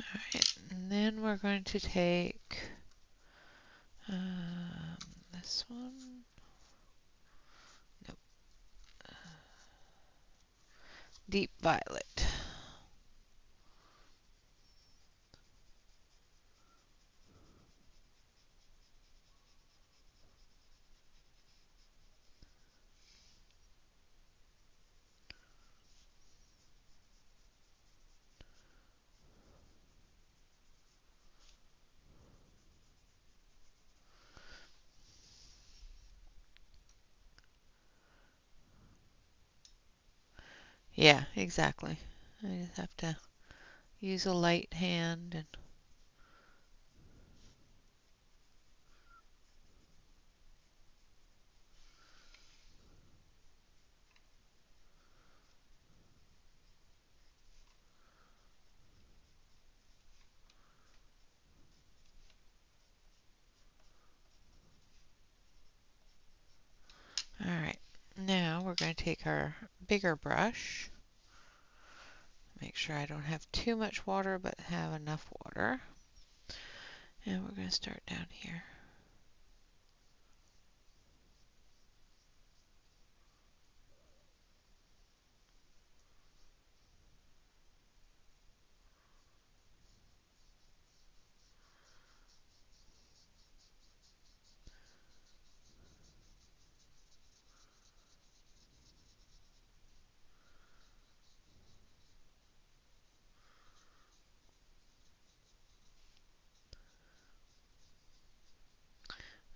All right, and then we're going to take this one. Nope. Deep violet. Yeah, exactly. I just have to use a light hand and all right. Now we're going to take our bigger brush. Make sure I don't have too much water, but have enough water. And we're going to start down here.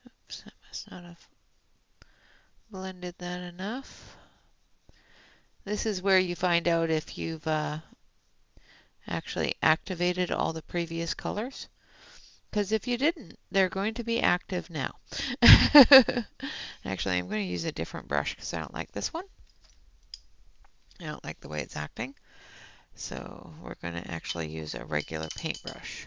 Oops, I must not have blended that enough. This is where you find out if you've actually activated all the previous colors. Because if you didn't, they're going to be active now. Actually, I'm going to use a different brush because I don't like this one. I don't like the way it's acting. So we're going to actually use a regular paintbrush.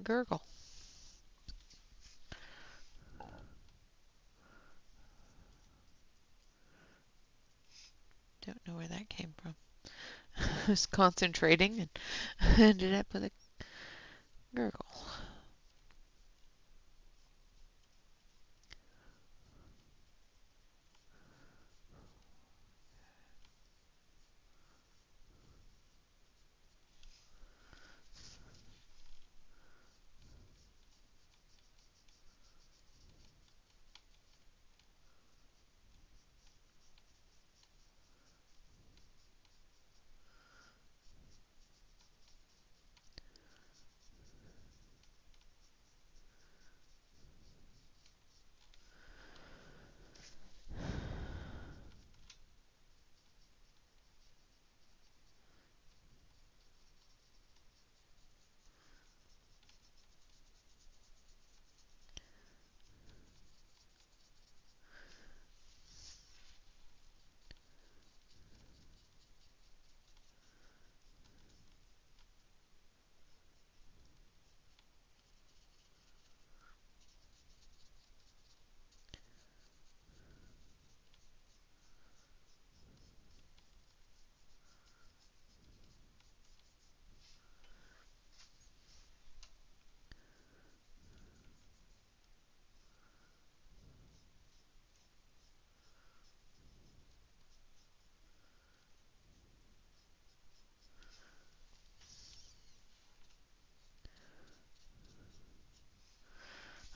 gurgle. Don't know where that came from. I was concentrating and ended up with a gurgle.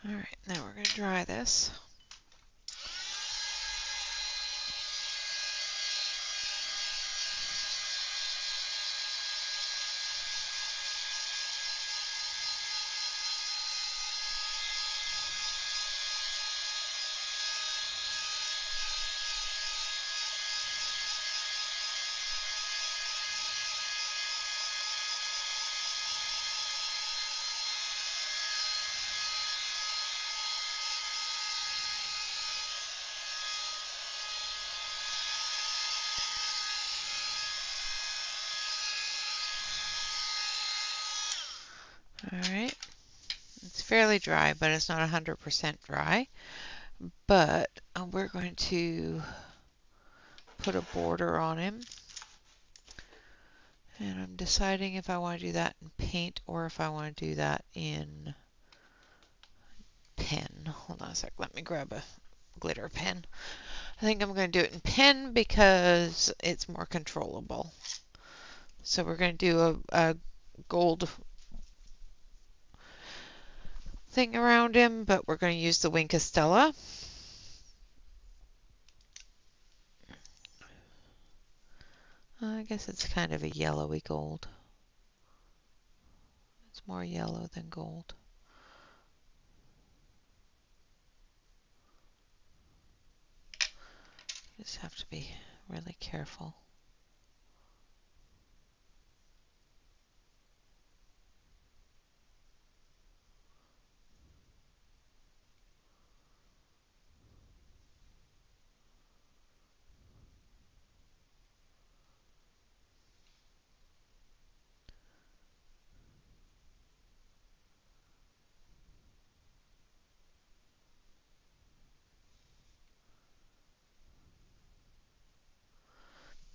All right, now we're going to dry this. All right, it's fairly dry, but it's not 100% dry. But we're going to put a border on him. And I'm deciding if I want to do that in paint or if I want to do that in pen. Hold on a sec, let me grab a glitter pen. I think I'm going to do it in pen because it's more controllable. So we're going to do a gold thing around him, but we're going to use the Wink Estella. I guess it's kind of a yellowy gold. It's more yellow than gold. You just have to be really careful.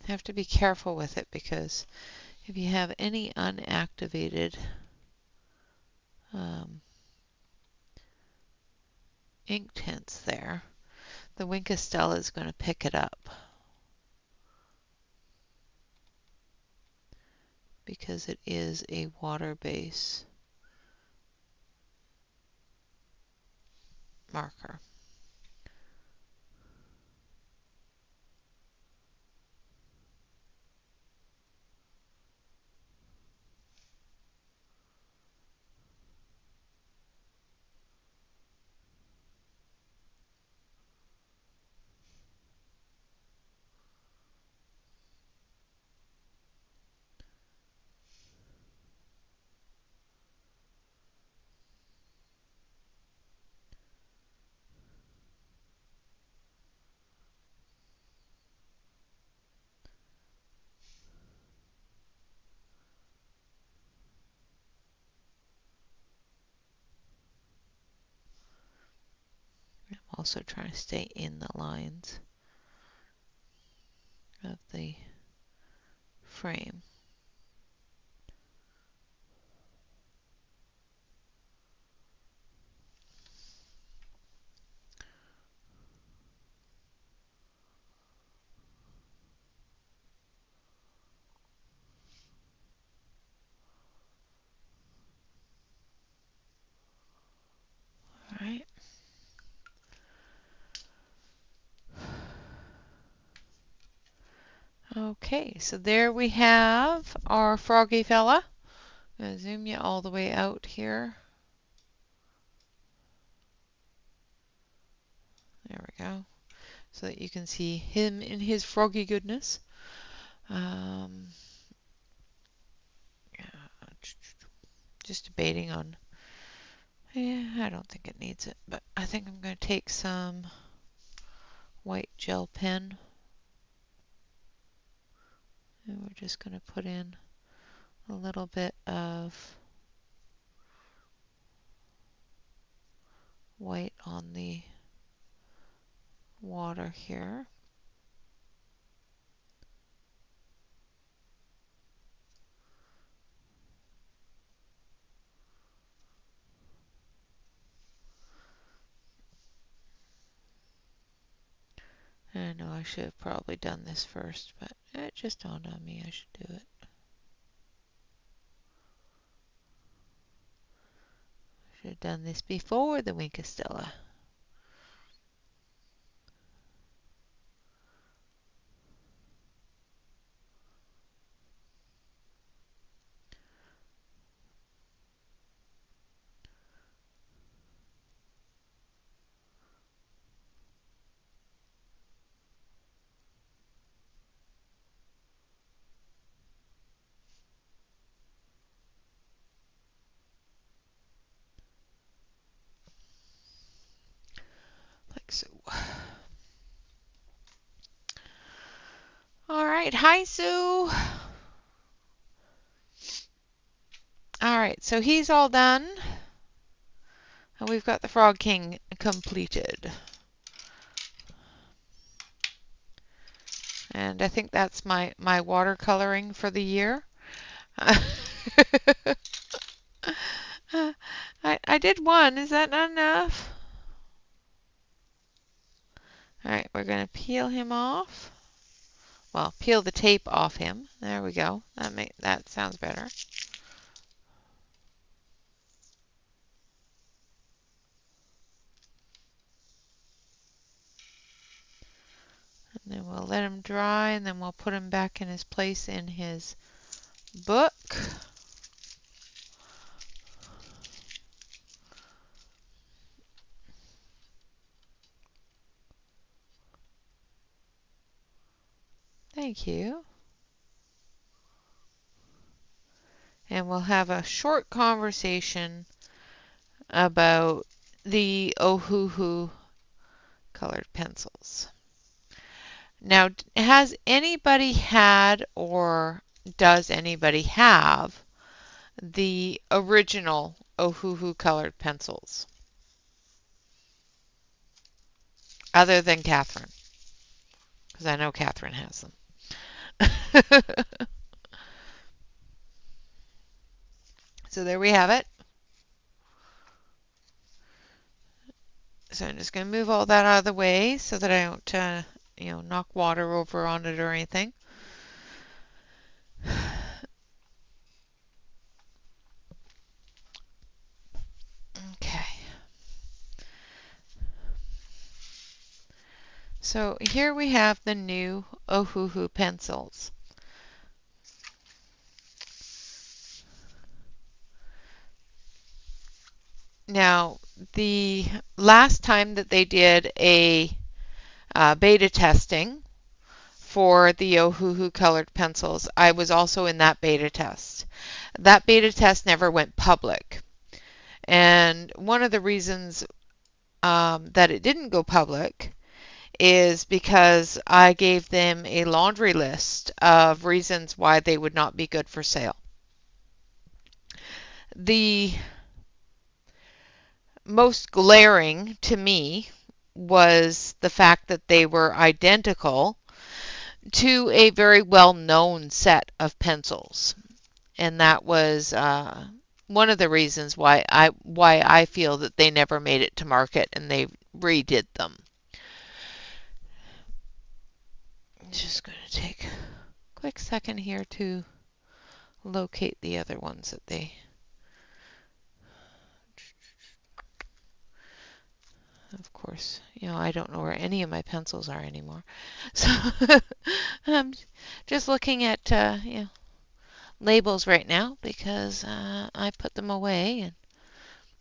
Have to be careful with it because if you have any unactivated ink tints there, the Wink Estella is going to pick it up because it is a water base marker. also trying to stay in the lines of the frame. All right. Okay, so there we have our froggy fella. I'm going to zoom you all the way out here. There we go. So that you can see him in his froggy goodness. Just debating on, yeah, I don't think it needs it, but I think I'm going to take some white gel pen and we're just going to put in a little bit of white on the water here. I know I should have probably done this first, but it just dawned on me I should do it. Should have done this before the Winkastella. Like so. All right, hi Sue. All right, so he's all done. And we've got the Frog King completed. And I think that's my watercoloring for the year. I did one. Is that not enough? All right, we're going to peel him off. Well, peel the tape off him. There we go. That sounds better. And then we'll let him dry, and then we'll put him back in his place in his book. Thank you. And we'll have a short conversation about the Ohuhu colored pencils. Now, has anybody had or does anybody have the original Ohuhu colored pencils? Other than Catherine, because I know Catherine has them. So there we have it. So I'm just going to move all that out of the way so that I don't, knock water over on it or anything. Okay. So here we have the new Ohuhu pencils. Now, the last time that they did a beta testing for the Ohuhu colored pencils, I was also in that beta test. That beta test never went public. And one of the reasons that it didn't go public is because I gave them a laundry list of reasons why they would not be good for sale. The most glaring to me was the fact that they were identical to a very well-known set of pencils. And that was one of the reasons why I feel that they never made it to market and they redid them. I'm just going to take a quick second here to locate the other ones that they... Of course, you know, I don't know where any of my pencils are anymore. So I'm just looking at you know, labels right now because I put them away. And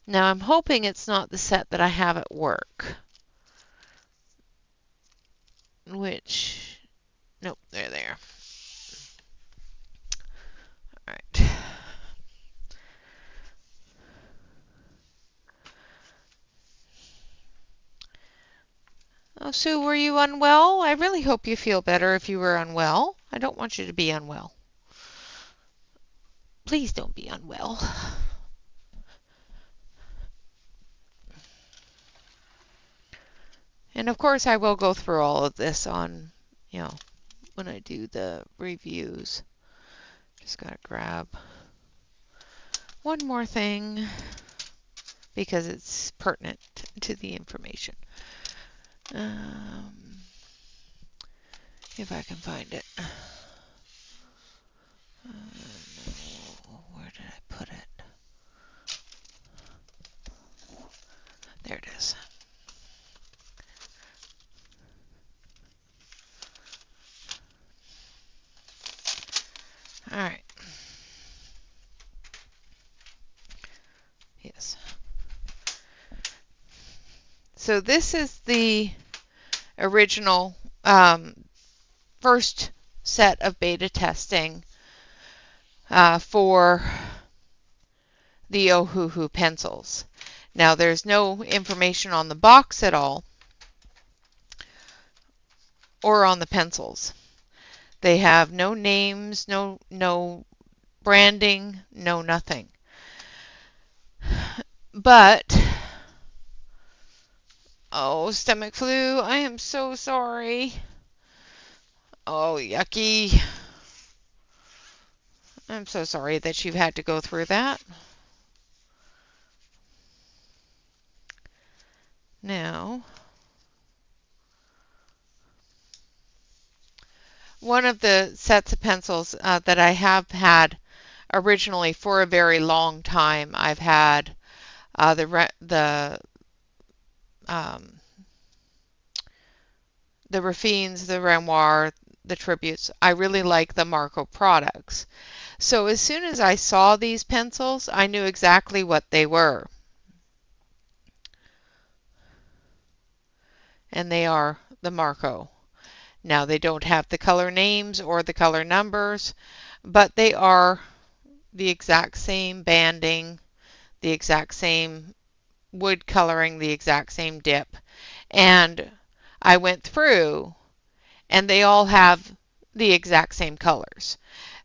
now I'm hoping it's not the set that I have at work, which, nope, they're there. All right. Oh, Sue, were you unwell? I really hope you feel better if you were unwell. I don't want you to be unwell. Please don't be unwell. And of course, I will go through all of this on, you know, when I do the reviews. Just gotta grab one more thing because it's pertinent to the information. If I can find it. No, where did I put it? There it is. All right. Yes. So this is the original first set of beta testing for the Ohuhu pencils. Now there's no information on the box at all or on the pencils. They have no names, no branding, no nothing. But, oh, stomach flu, I am so sorry. Oh, yucky. I'm so sorry that you've had to go through that. Now, one of the sets of pencils that I have had originally for a very long time, I've had the Raffines, the Renoir, the Tributes. I really like the Marco products. So as soon as I saw these pencils, I knew exactly what they were. And they are the Marco. Now they don't have the color names or the color numbers, but they are the exact same banding, the exact same wood coloring, the exact same dip. And I went through and they all have the exact same colors.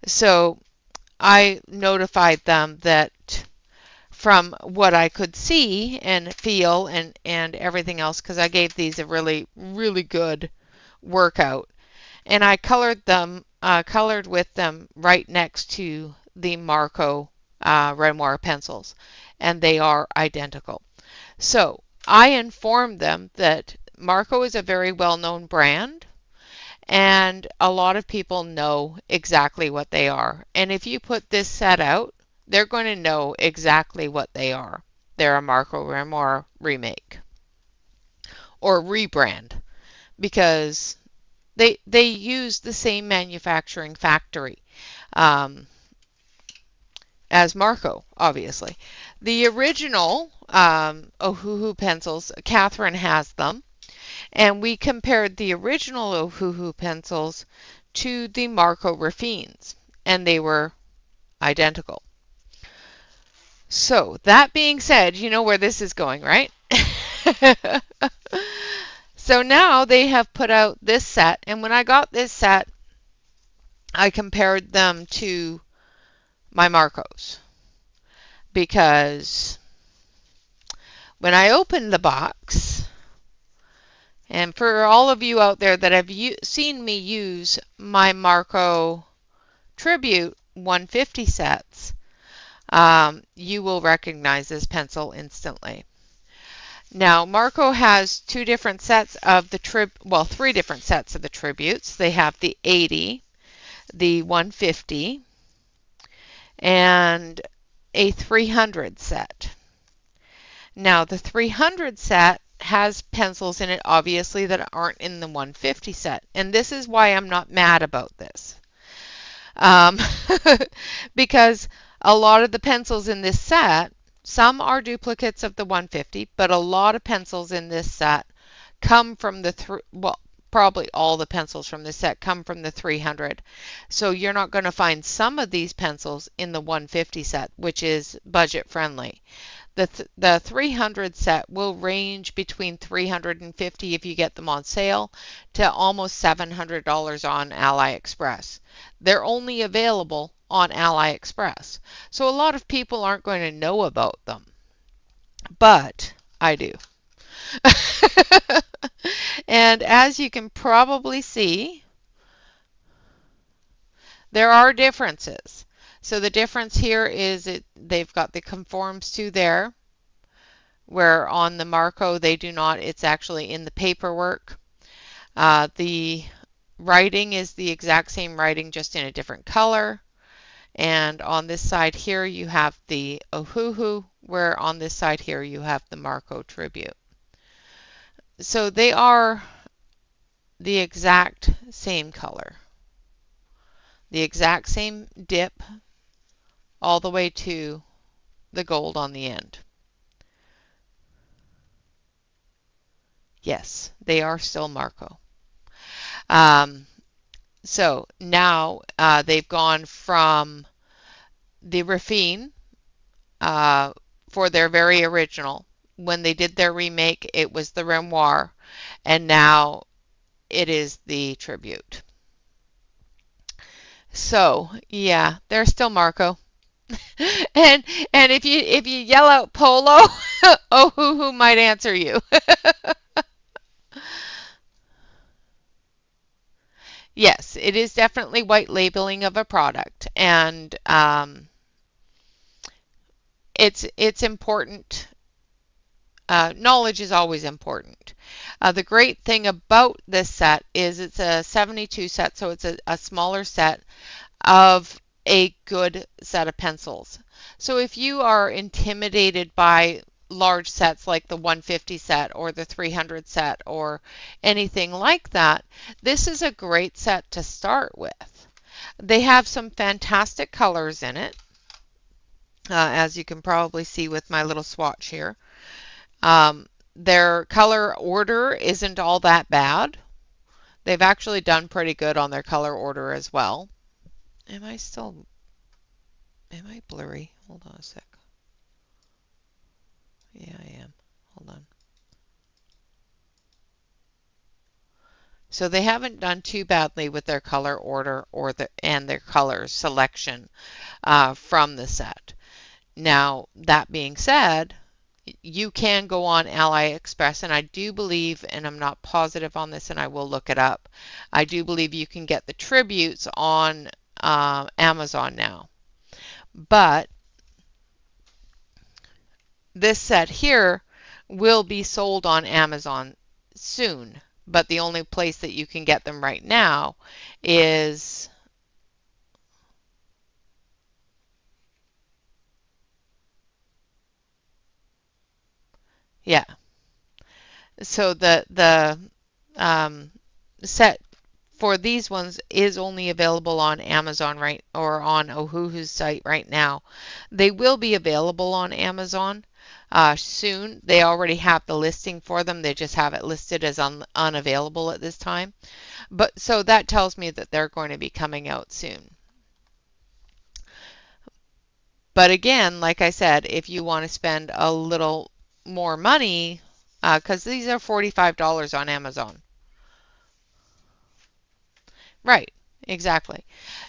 So I notified them that from what I could see and feel and everything else, because I gave these a really, really good workout. And I colored with them right next to the Marco Renoir pencils, and they are identical. So I informed them that Marco is a very well-known brand, and a lot of people know exactly what they are. And if you put this set out, they're going to know exactly what they are. They're a Marco Renoir remake or rebrand because they use the same manufacturing factory as Marco, obviously. The original Ohuhu pencils, Catherine has them, and we compared the original Ohuhu pencils to the Marco Raffines, and they were identical. So, that being said, you know where this is going, right? So now they have put out this set, and when I got this set, I compared them to my Marcos because when I opened the box, And for all of you out there that have seen me use my Marco Tribute 150 sets, you will recognize this pencil instantly. Now, Marco has three different sets of the tributes. They have the 80, the 150, and a 300 set. Now, the 300 set has pencils in it, obviously, that aren't in the 150 set. And this is why I'm not mad about this. Because a lot of the pencils in this set, some are duplicates of the 150, but a lot of pencils in this set come from the, probably all the pencils from this set come from the 300. So you're not going to find some of these pencils in the 150 set, which is budget friendly. The 300 set will range between $350 if you get them on sale to almost $700 on AliExpress. They're only available on AliExpress. So a lot of people aren't going to know about them, but I do. And as you can probably see, there are differences. So the difference here is they've got the conforms to there, where on the Marco they do not. It's actually in the paperwork. The writing is the exact same writing, just in a different color. And on this side here you have the Ohuhu, where on this side here you have the Marco Tribute. So they are the exact same color, the exact same dip, all the way to the gold on the end. Yes, they are still Marco. So now they've gone from the Raffine for their very original. When they did their remake, it was the Renoir, and now it is the Tribute. So yeah, they're still Marco. and if you yell out Polo, Ohuhu might answer you. Yes, it is definitely white labeling of a product, and it's important. Knowledge is always important. The great thing about this set is it's a 72 set, so it's a smaller set of a good set of pencils. So if you are intimidated by large sets like the 150 set or the 300 set or anything like that, this is a great set to start with. They have some fantastic colors in it, as you can probably see with my little swatch here. Their color order isn't all that bad. They've actually done pretty good on their color order as well. Am I blurry? Hold on a sec. Yeah, I am. Hold on. So they haven't done too badly with their color order and their color selection from the set. Now, that being said, you can go on AliExpress, and I do believe, and I'm not positive on this, and I will look it up, I do believe you can get the tributes on Amazon now. But this set here will be sold on Amazon soon, but the only place that you can get them right now is yeah. So the set for these ones is only available on Amazon or on Ohuhu's site right now. They will be available on Amazon soon. They already have the listing for them. They just have it listed as unavailable at this time. But so that tells me that they're going to be coming out soon. But again, like I said, if you want to spend a little more money, because these are $45 on Amazon. Right, exactly.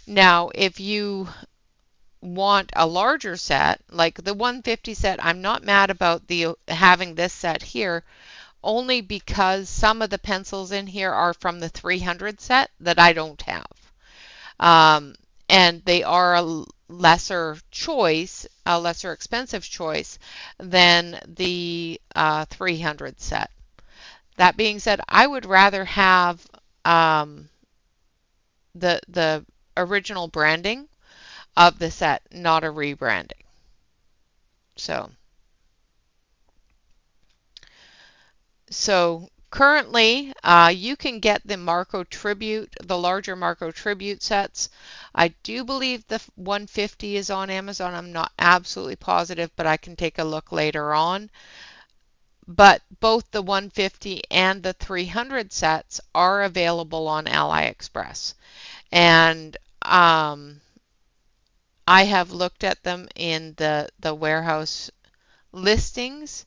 Now, if you want a larger set, like the 150 set, I'm not mad about having this set here only because some of the pencils in here are from the 300 set that I don't have. Um, and they are a lesser choice, a lesser expensive choice than the 300 set. That being said, I would rather have um, the original branding of the set, not a rebranding. So, so currently, you can get the Marco Tribute, the larger Marco Tribute sets. I do believe the 150 is on Amazon. I'm not absolutely positive, but I can take a look later on. But both the 150 and the 300 sets are available on AliExpress. And I have looked at them in the warehouse listings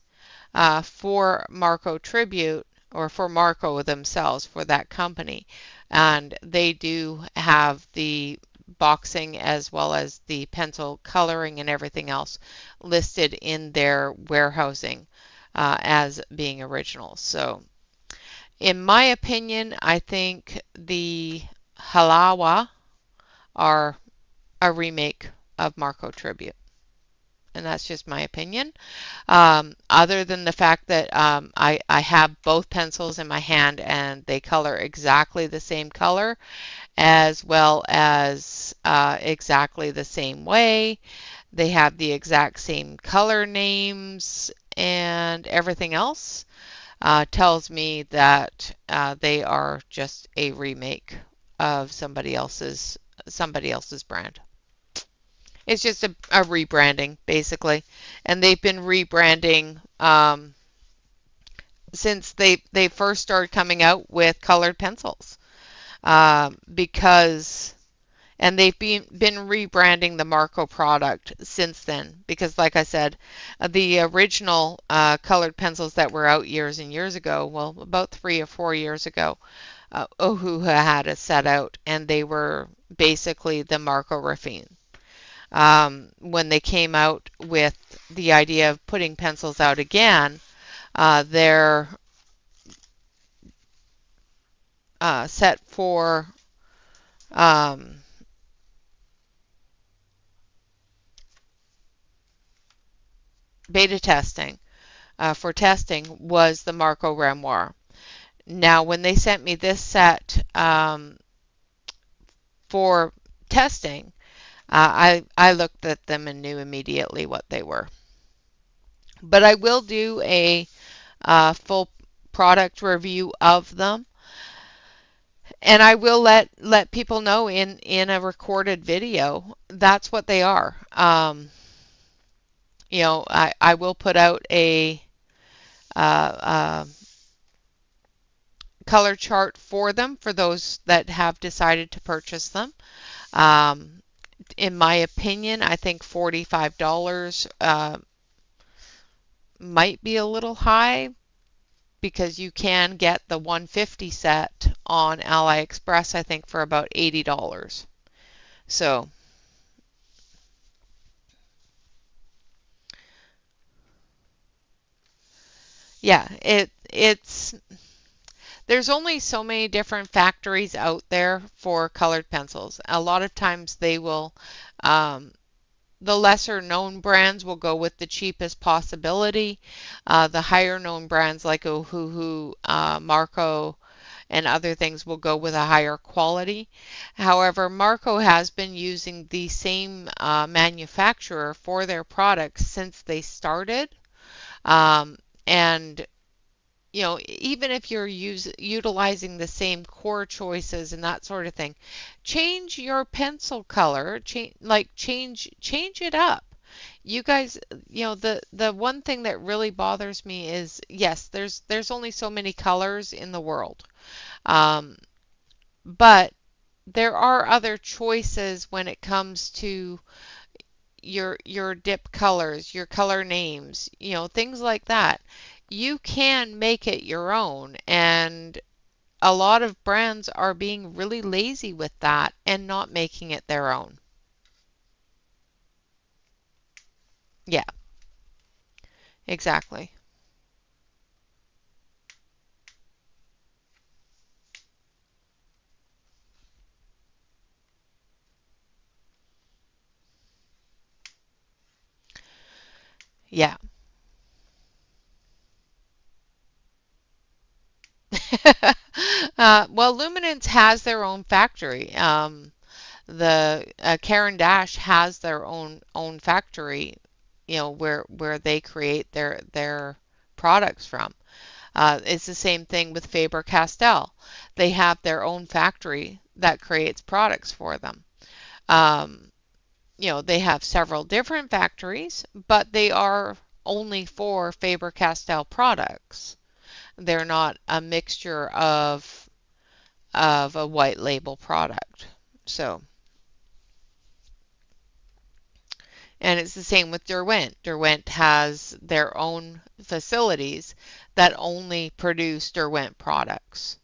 for Marco Tribute or for Marco themselves, for that company. And they do have the boxing as well as the pencil coloring and everything else listed in their warehousing as being original. So, in my opinion, I think the Halawa are a remake of Marco Tribute. And that's just my opinion. Other than the fact that I have both pencils in my hand and they color exactly the same color as well as exactly the same way. They have the exact same color names and everything else tells me that they are just a remake of somebody else's brand. It's just a rebranding, basically. And they've been rebranding since they first started coming out with colored pencils. Because and they've been rebranding the Marco product since then because like I said, the original colored pencils that were out years and years ago, well, about 3 or 4 years ago, Ohu had a set out and they were basically the Marco Raffine. When they came out with the idea of putting pencils out again, they're set for um, beta testing. For testing was the Marco Remoir. Now, when they sent me this set for testing, I looked at them and knew immediately what they were. But I will do a full product review of them, and I will let people know in a recorded video. That's what they are. You know, I will put out a color chart for them for those that have decided to purchase them. Um, in my opinion, I think $45 might be a little high because you can get the 150 set on AliExpress, I think, for about $80. So, yeah, it's there's only so many different factories out there for colored pencils. A lot of times they will um, the lesser known brands will go with the cheapest possibility. The higher known brands like Ohuhu, Marco, and other things will go with a higher quality. However, Marco has been using the same manufacturer for their products since they started. Um, and you know, even if you're utilizing the same core choices and that sort of thing, change your pencil color, change it up. You guys, you know, the one thing that really bothers me is yes, there's only so many colors in the world. Um, but there are other choices when it comes to your dip colors, your color names, you know, things like that. You can make it your own, and a lot of brands are being really lazy with that and not making it their own. Yeah, exactly. Yeah. Well, Luminance has their own factory. The Caran Dash has their own factory, where they create their products from. It's the same thing with Faber-Castell. They have their own factory that creates products for them. Um, they have several different factories, but they are only for Faber-Castell products. They're not a mixture of a white label product. So, and it's the same with Derwent. Derwent has their own facilities that only produce Derwent products.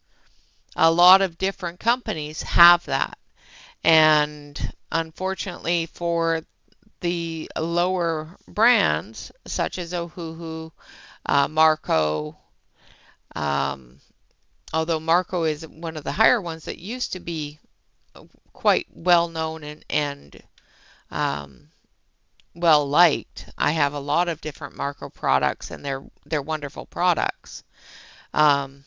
A lot of different companies have that. And unfortunately for the lower brands, such as Ohuhu, Marco, um, although Marco is one of the higher ones that used to be quite well known and um, well liked. I have a lot of different Marco products, and they're wonderful products. Um,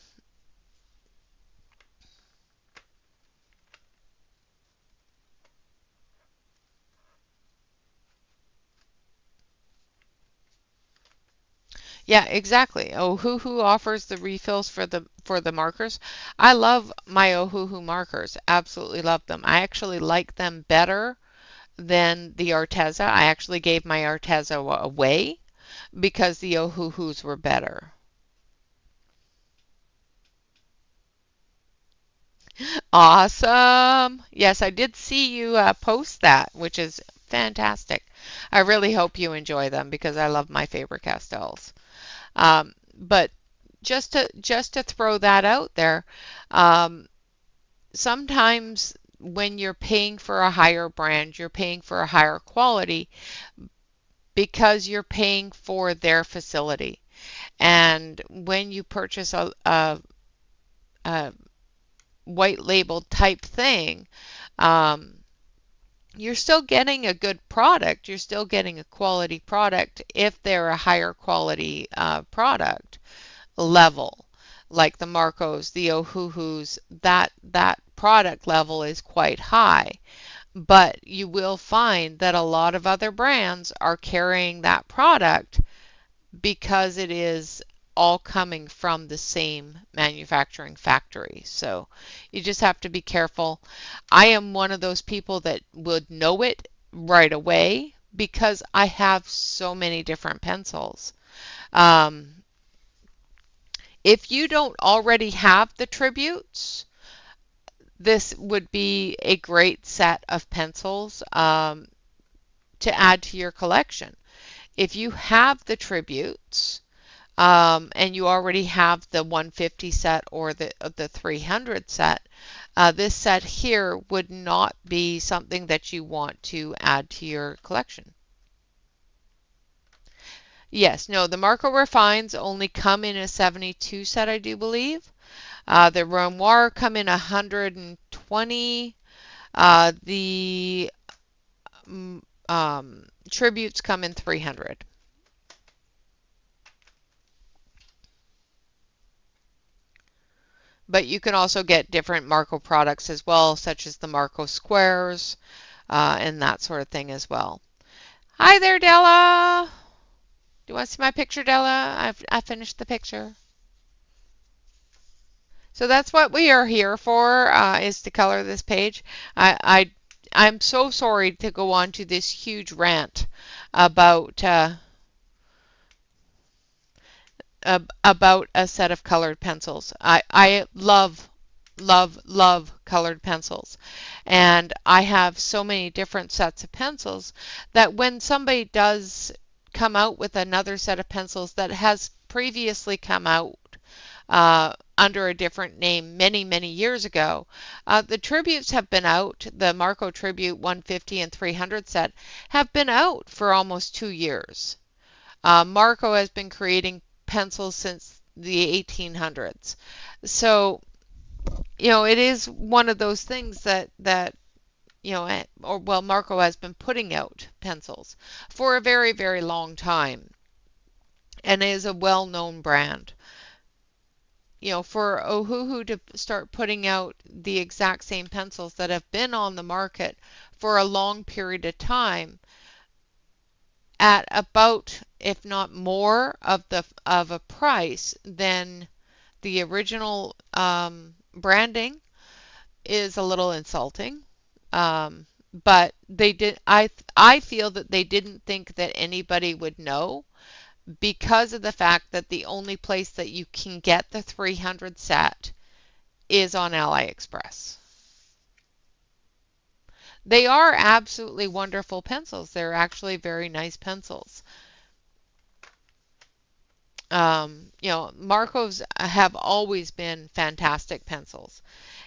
yeah, exactly. Ohuhu offers the refills for the markers. I love my Ohuhu markers. Absolutely love them. I actually like them better than the Arteza. I actually gave my Arteza away because the Ohuhus were better. Awesome. Yes, I did see you post that, which is fantastic. I really hope you enjoy them because I love my Faber-Castells. But just to throw that out there, um, sometimes when you're paying for a higher brand, you're paying for a higher quality because you're paying for their facility. And when you purchase a white label type thing, um, you're still getting a good product. You're still getting a quality product if they're a higher quality product level, like the Marcos, the Ohuhus. That product level is quite high. But you will find that a lot of other brands are carrying that product because it is all coming from the same manufacturing factory. So you just have to be careful. I am one of those people that would know it right away because I have so many different pencils. Um, if you don't already have the tributes, this would be a great set of pencils to add to your collection. If you have the tributes, and you already have the 150 set or the 300 set, this set here would not be something that you want to add to your collection. Yes, no, the Marco Refines only come in a 72 set, I do believe. The Renoir come in 120. The Tributes come in 300. But you can also get different Marco products as well, such as the Marco squares and that sort of thing as well. Hi there, Della. Do you want to see my picture, Della? I finished the picture. So that's what we are here for, is to color this page. I'm so sorry to go on to this huge rant about about a set of colored pencils. I love colored pencils. And I have so many different sets of pencils that when somebody does come out with another set of pencils that has previously come out under a different name many years ago. The tributes have been out. The Marco Tribute 150 and 300 set have been out for almost 2 years. Marco has been creating pencils since the 1800s. So, it is one of those things or well, Marco has been putting out pencils for a very long time. and is a well-known brand. For Ohuhu to start putting out the exact same pencils that have been on the market for a long period of time at about, if not more, of a price than the original branding is a little insulting. But they did. I feel that they didn't think that anybody would know because of the fact that the only place that you can get the 300 set is on AliExpress. They are absolutely wonderful pencils. They're actually very nice pencils. Marcos have always been fantastic pencils.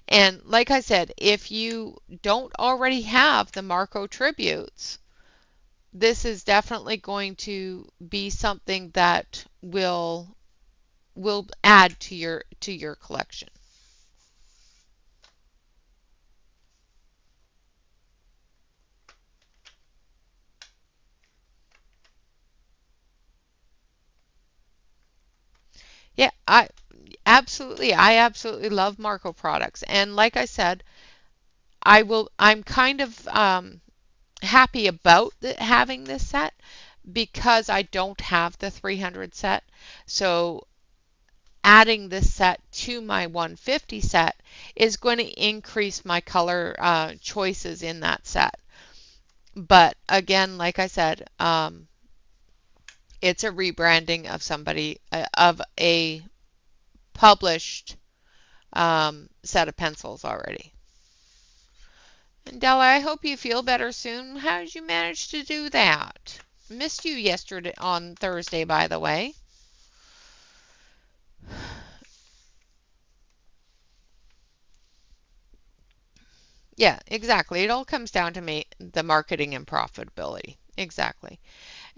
And like I said, if you don't already have the Marco tributes, this is definitely going to be something that will add to your collection. Yeah, I absolutely love Marco products. And like I said, I'm kind of happy about having this set because I don't have the 300 set. So adding this set to my 150 set is going to increase my color choices in that set. But again, like I said, it's a rebranding of of a published set of pencils already. And Della, I hope you feel better soon. How did you manage to do that? Missed you yesterday on Thursday, by the way. Yeah, exactly. It all comes down to the marketing and profitability. Exactly.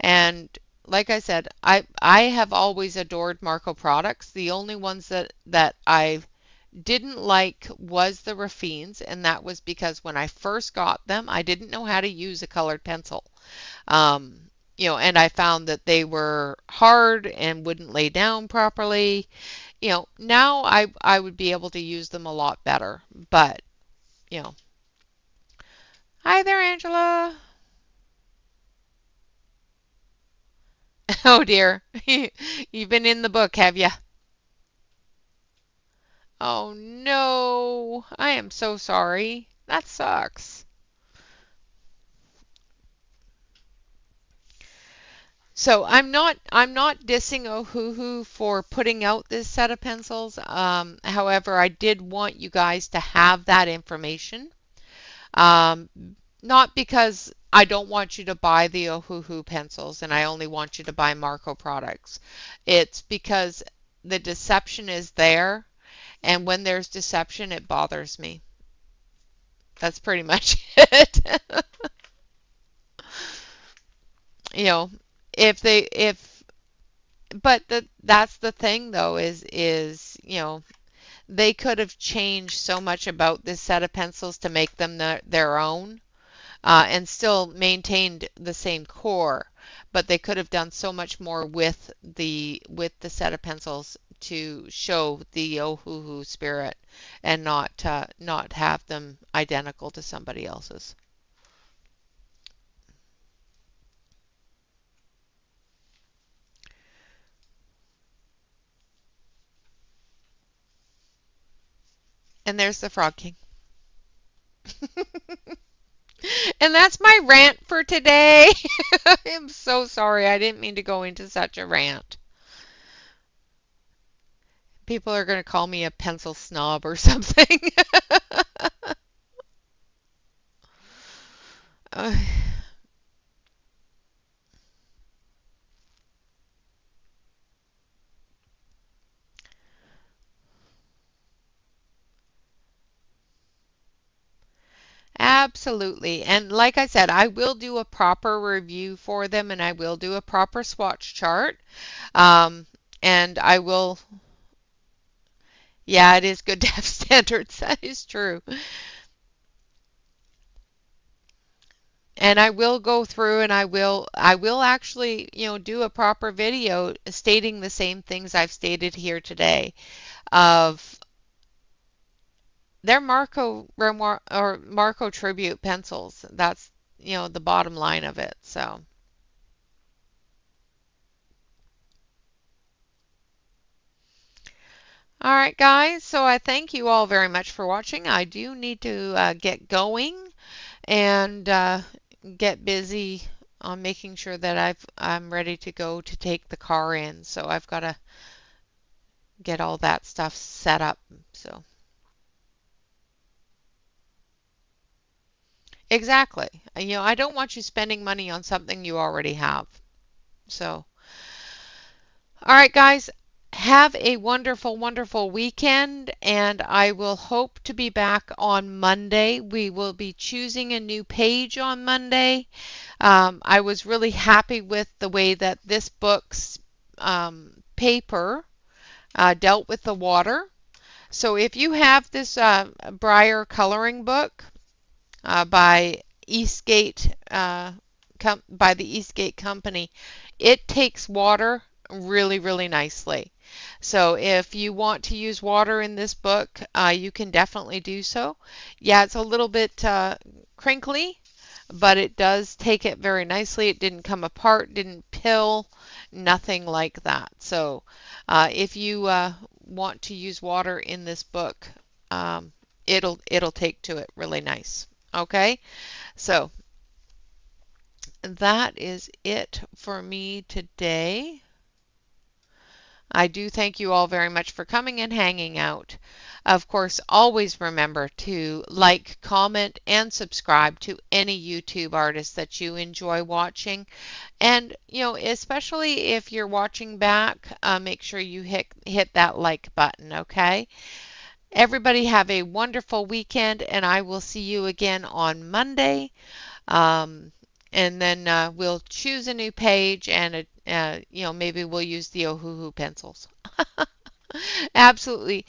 And like I said, I have always adored Marco products. The only ones that I didn't like was the Raffines, and that was because when I first got them, I didn't know how to use a colored pencil. And I found that they were hard and wouldn't lay down properly. Now I would be able to use them a lot better. But, you know, hi there, Angela. Oh dear. You've been in the book, have you? Oh no. I am so sorry. That sucks. So I'm not dissing Ohuhu for putting out this set of pencils. However, I did want you guys to have that information. Um, Not because I don't want you to buy the Ohuhu pencils and I only want you to buy Marco products. It's because the deception is there, and when there's deception, it bothers me. That's pretty much it. you know, if they if but that's the thing though is they could have changed so much about this set of pencils to make them their own, and still maintained the same core, but they could have done so much more with the set of pencils to show the Ohuhu spirit and not have them identical to somebody else's. And there's the Frog King. And that's my rant for today. I'm so sorry. I didn't mean to go into such a rant. People are going to call me a pencil snob or something. Uh, Absolutely. And like I said, I will do a proper review for them and I will do a proper swatch chart. Um, and I will, yeah, it is good to have standards. That is true. And I will go through and I will actually, do a proper video stating the same things I've stated here today of they're Marco Remo or Marco Tribute pencils. That's, the bottom line of it. So, all right, guys. So I thank you all very much for watching. I do need to get going and get busy on making sure that I'm ready to go to take the car in. So I've got to get all that stuff set up. So exactly. I don't want you spending money on something you already have. So, all right, guys, have a wonderful, wonderful weekend, and I will hope to be back on Monday. We will be choosing a new page on Monday. I was really happy with the way that this book's paper dealt with the water. So if you have this Briar coloring book by Eastgate, by the Eastgate Company, it takes water really, really nicely. So if you want to use water in this book, you can definitely do so. Yeah, it's a little bit crinkly, but it does take it very nicely. It didn't come apart, didn't pill, nothing like that. So if you want to use water in this book, it'll take to it really nice. Okay, so that is it for me today. I do thank you all very much for coming and hanging out. Of course, always remember to like, comment, and subscribe to any YouTube artist that you enjoy watching. And, especially if you're watching back, make sure you hit that like button, okay? Everybody have a wonderful weekend, and I will see you again on Monday. Um, and then we'll choose a new page and maybe we'll use the Ohuhu pencils. Absolutely.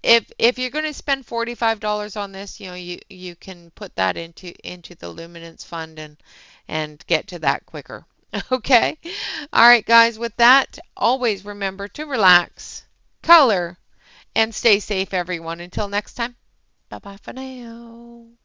If you're going to spend $45 on this, you can put that into the Luminance Fund and get to that quicker. Okay? All right, guys, with that, always remember to relax, color, and stay safe, everyone. Until next time, bye-bye for now.